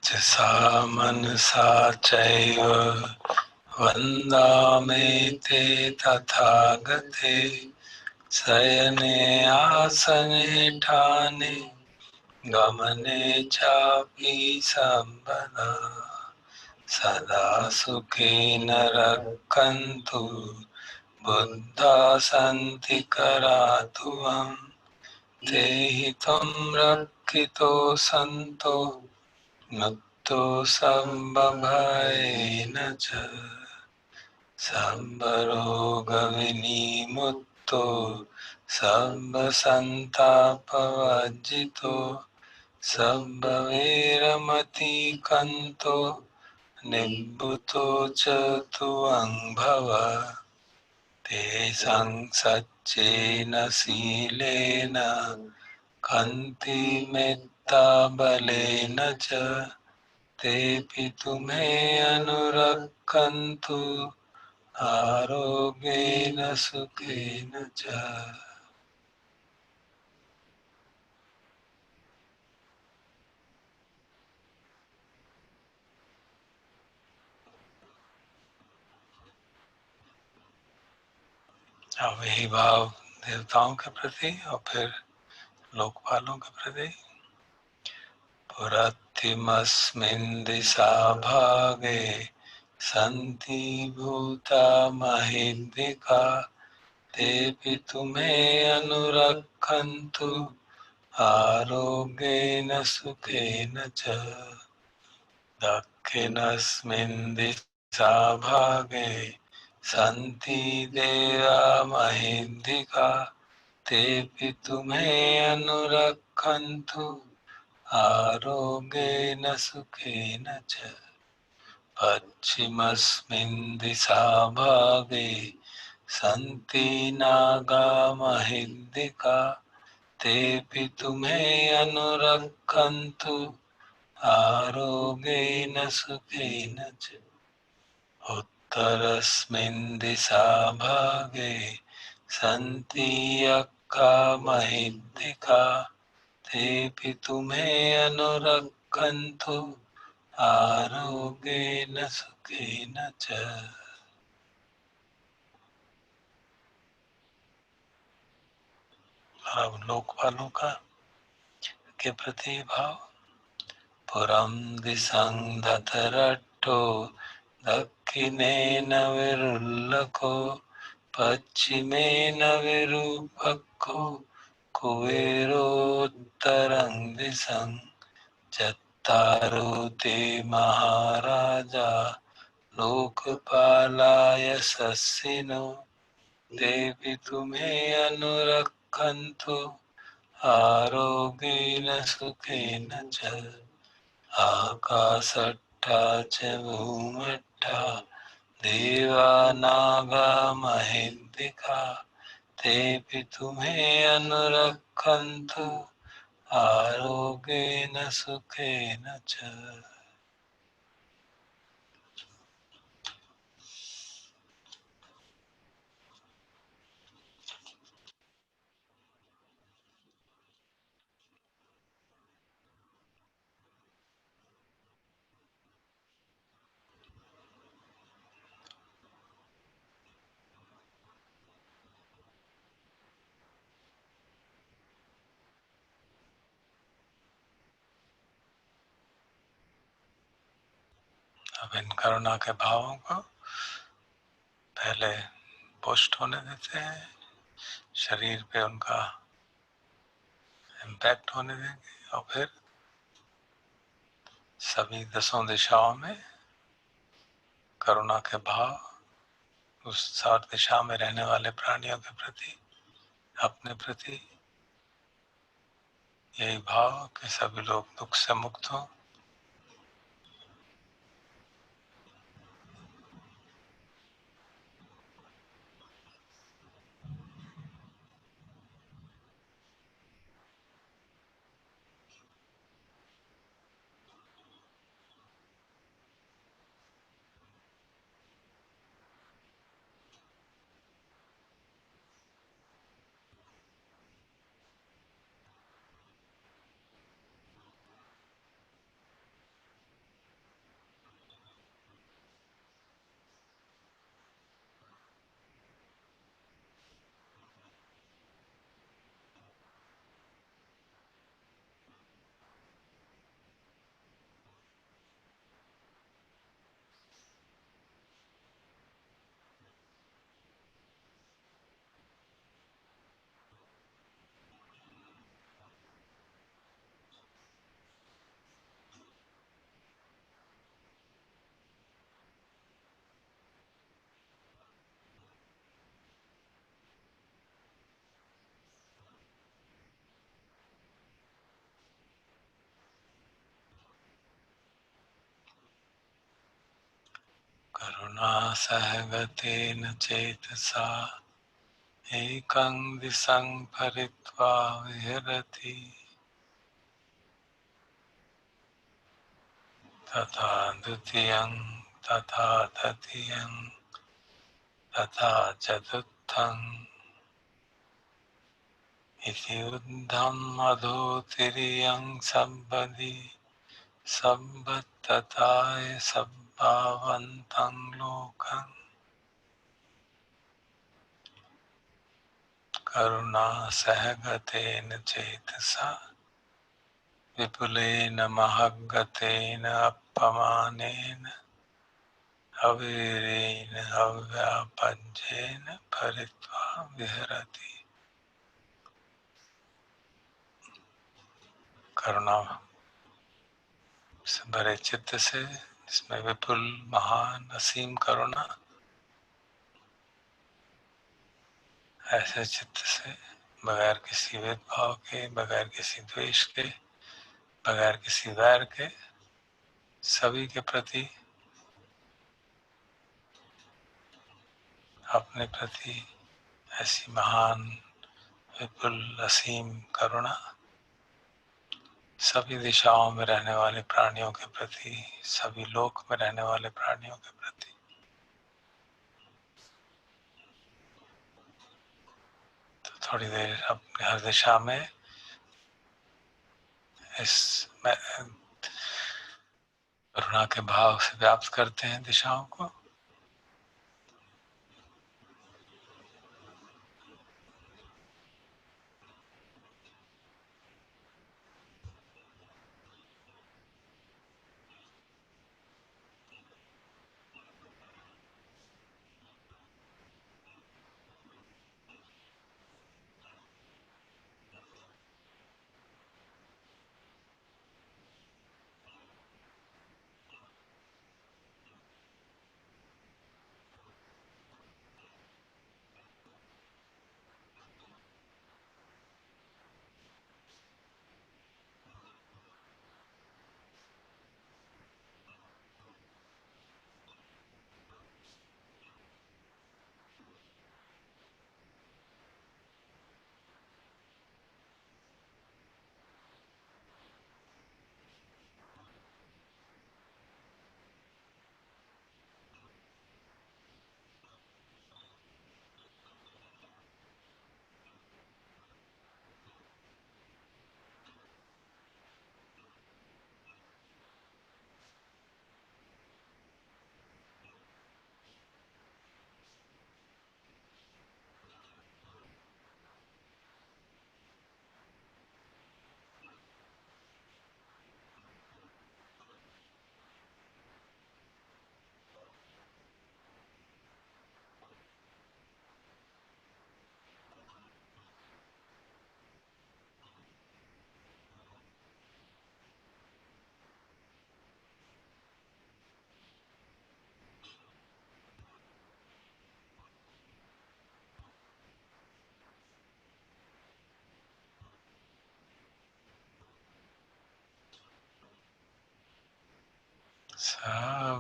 वचसा मनसा चैव वन्दामि ते तथागते शयने आसने ठाने गमने चापि संपदा सदा सुखेन रक्षन्तु बुद्धा सन्ति करातुवम् ते हितं रक्षितो सन्तो मुक्तो सर्वभयेन च सर्वरोगविनिमुक्तो सर्वसन्तापवर्जितो सर्ववैरमतिकन्तो निब्बुतो च तुअङ्भव तेषां सच्चेन शीलेन कान्ति मेत्ताबलेन च तेऽपि तुमे अनुरक्षन्तु आरोग्येन सुखेन च। अब यही भाव देवताओं के प्रति और फिर लोकपालों के प्रति। पुरत्तिमस्मिन् दिशा भागे सन्ति भूता महीद्विका तेऽपि तुमे अनुरक्षन्तु आरोग्येन सुखेन च। दक्षिणस्मिन् दिशा भागे सन्ति देवा महीद्विका तेऽपि तुमे अनुरक्षन्तु आरोग्येन सुखेन च। पश्चिमस्मिन् दिशा भागे सन्ति नागा महीद्विका तेऽपि तुमे अनुरक्षन्तु आरोग्येन सुखेन च। उत्तरस्मिन् दिशा भागे सन्ति यक्खा महीद्विका तेऽपि तुमे अनुरक्षन्तु आरोग्येन सुखेन च। अब लोकपालों का के प्रति भाव। पुरं दिशं दतरट्टो दक्षिणेन विरुल्लको पश्चिमेन विरूपको कुबेरोत्तरं दिशं चत्तारो ते महाराजा लोकपालाय सस्सिनो तेऽपि तुमे अनुरक्षन्तु आरोग्येन सुखेन च। आकाशट्टा च भूमट्टा देवा नागा महीद्विका तेऽपि तुमे अनुरक्षन्तु आरोग्येन सुखेन च। अब इन करुणा के भावों को पहले पुष्ट होने देते हैं, शरीर पे उनका इम्पैक्ट होने देंगे और फिर सभी 10 दिशाओं में करुणा के भाव उस 7 दिशा में रहने वाले प्राणियों के प्रति, अपने प्रति यही भाव कि सभी लोग दुख से मुक्त हों। करुणा सहगतेन चेतसा एकं दिशं परित्वा विहरति तथा द्वितीयं तथा तृतीयं तथा चतुर्थं इति ऊर्ध्वं अधोतिर्यं सम्पदि सम्बद्धताय सद्भावन्तं लोकम् करुणा सहगतेन चेतसा विपुलेन महद्गतेन अपमानेन अवीरेण अव्यापज्येन परित्वा विहरति। करुणा से भरे चित्त से, जिसमें विपुल महान असीम करुणा, ऐसे चित्त से बगैर किसी भेदभाव के, बगैर किसी द्वेष के, बगैर किसी वैर के सभी के प्रति, अपने प्रति ऐसी महान विपुल असीम करुणा सभी दिशाओं में रहने वाले प्राणियों के प्रति, सभी लोक में रहने वाले प्राणियों के प्रति। तो थोड़ी देर अपने हर दिशा में इस करुणा के भाव से व्याप्त करते हैं दिशाओं को।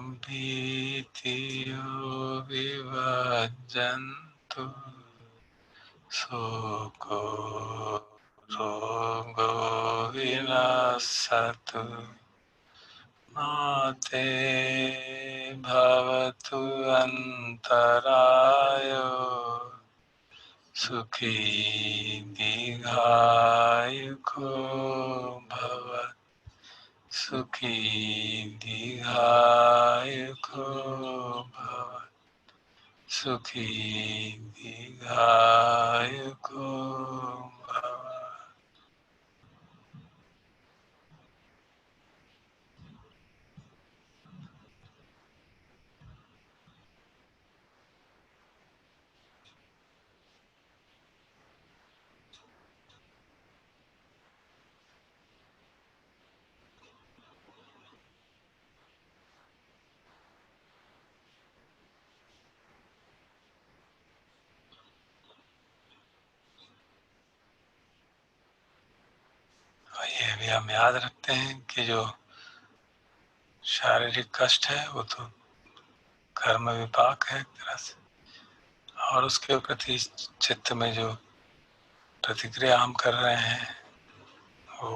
सभीतियो विभजन्तु शोको रोगो विनाशतु माते भवतु अन्तरायो सुखी दीर्घायुको भव सुखी दीर्घायुको भव सुखी दीर्घायुको भव। ये भी हम याद रखते हैं कि जो शारीरिक कष्ट है वो तो कर्म विपाक है एक तरह से, और उसके प्रति चित्त में जो प्रतिक्रिया हम कर रहे हैं वो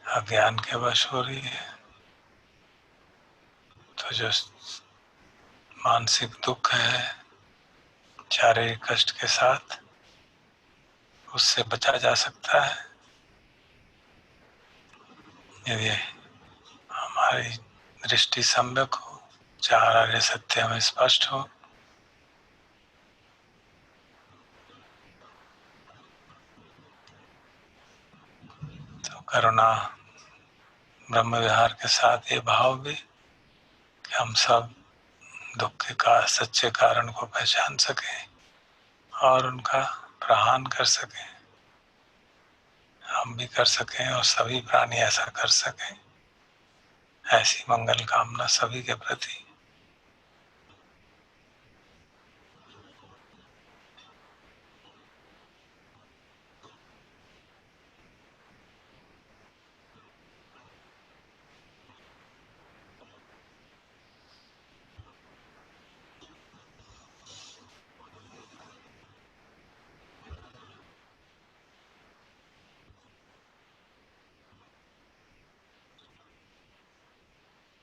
अज्ञान के वश हो रही है। तो जो मानसिक दुख है शारीरिक कष्ट के साथ, उससे बचा जा सकता है यदि हमारी दृष्टि सम्यक हो, चार आर्य सत्य हमें स्पष्ट हो। तो करुणा ब्रह्म विहार के साथ ये भाव भी कि हम सब दुख के सच्चे कारण को पहचान सकें और उनका प्रहान कर सकें, हम भी कर सकें और सभी प्राणी ऐसा कर सकें, ऐसी मंगल कामना सभी के प्रति।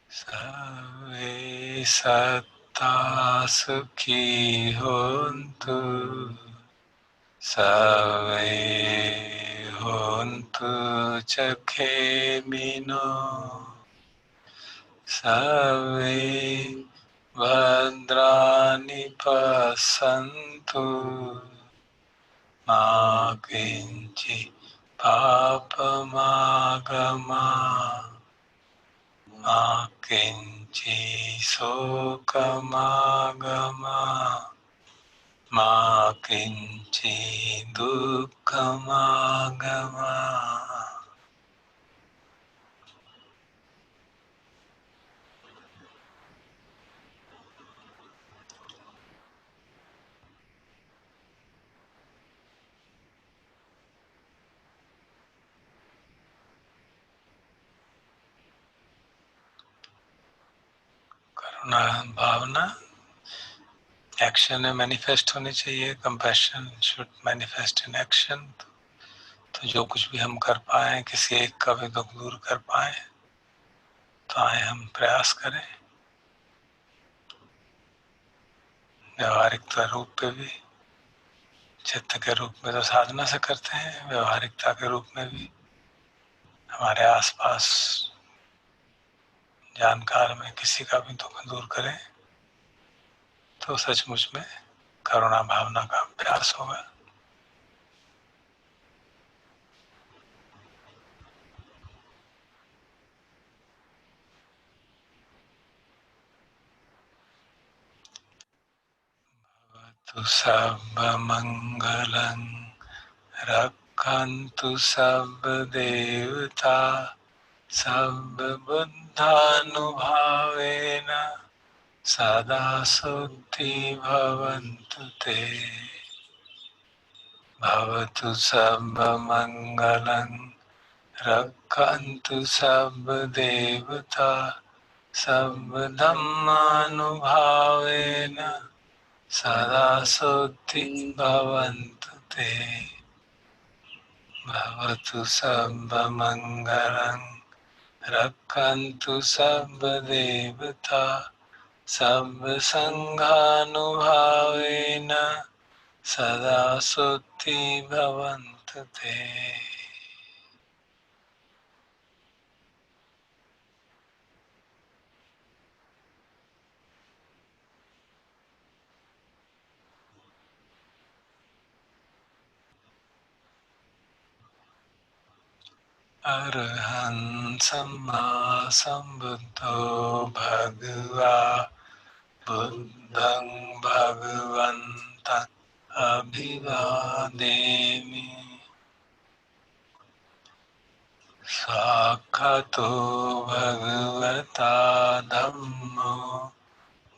सर्वे सत्ता सुखी होन्तु, सर्वे होन्तु सुखिनो, सर्वे भद्राणि पश्यन्तु, मा किञ्चित् पापमागमात्, मा किञ्चित् शोकमागमात्, मा किञ्चित् दुःखमागमात्। करुणा भावना एक्शन में मैनिफेस्ट होनी चाहिए। Compassion should manifest in action. तो जो कुछ भी हम कर पाए, किसी एक का भी दुख दूर कर पाए, तो आए हम प्रयास करें। व्यवहारिकता रूप पे भी, चित्त के रूप में तो साधना से करते हैं, व्यवहारिकता के रूप में भी हमारे आसपास जानकार में किसी का भी दुख दूर करें, तो सचमुच में करुणा भावना का अभ्यास होगा। भवतु सर्वमङ्गलं रक्षन्तु सर्वदेवता सर्वबुद्धानुभावेन सदा सुखी भवन्तु ते। भवतु सर्वमङ्गलं रक्षन्तु सर्वदेवता सर्वधर्मानुभावेन सदा सुखी भवन्तु ते। भवतु सर्वमङ्गलं रक्षन्तु सर्वदेवता सर्वसंघानुभावेन सदा सुखी भवन्तु ते। अरहं सम्मा सम्बुद्धो भगवा बुद्धं भगवन्तं अभिवादेमि। साक्षातो भगवता धम्मो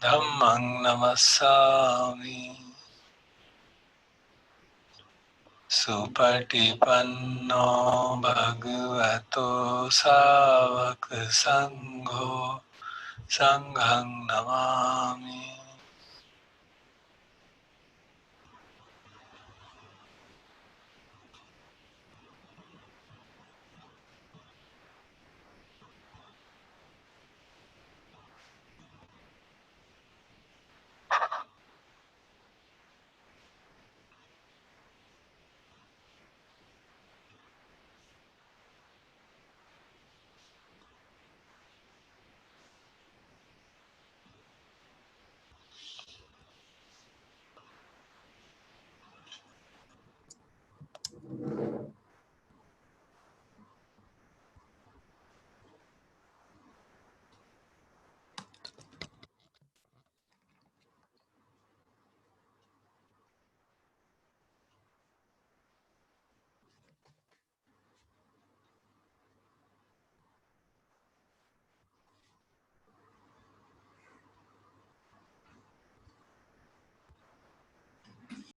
धम्मं नमस्सामि। सुपटिपन्नो भगवतो सावक संघो संघं नमामि।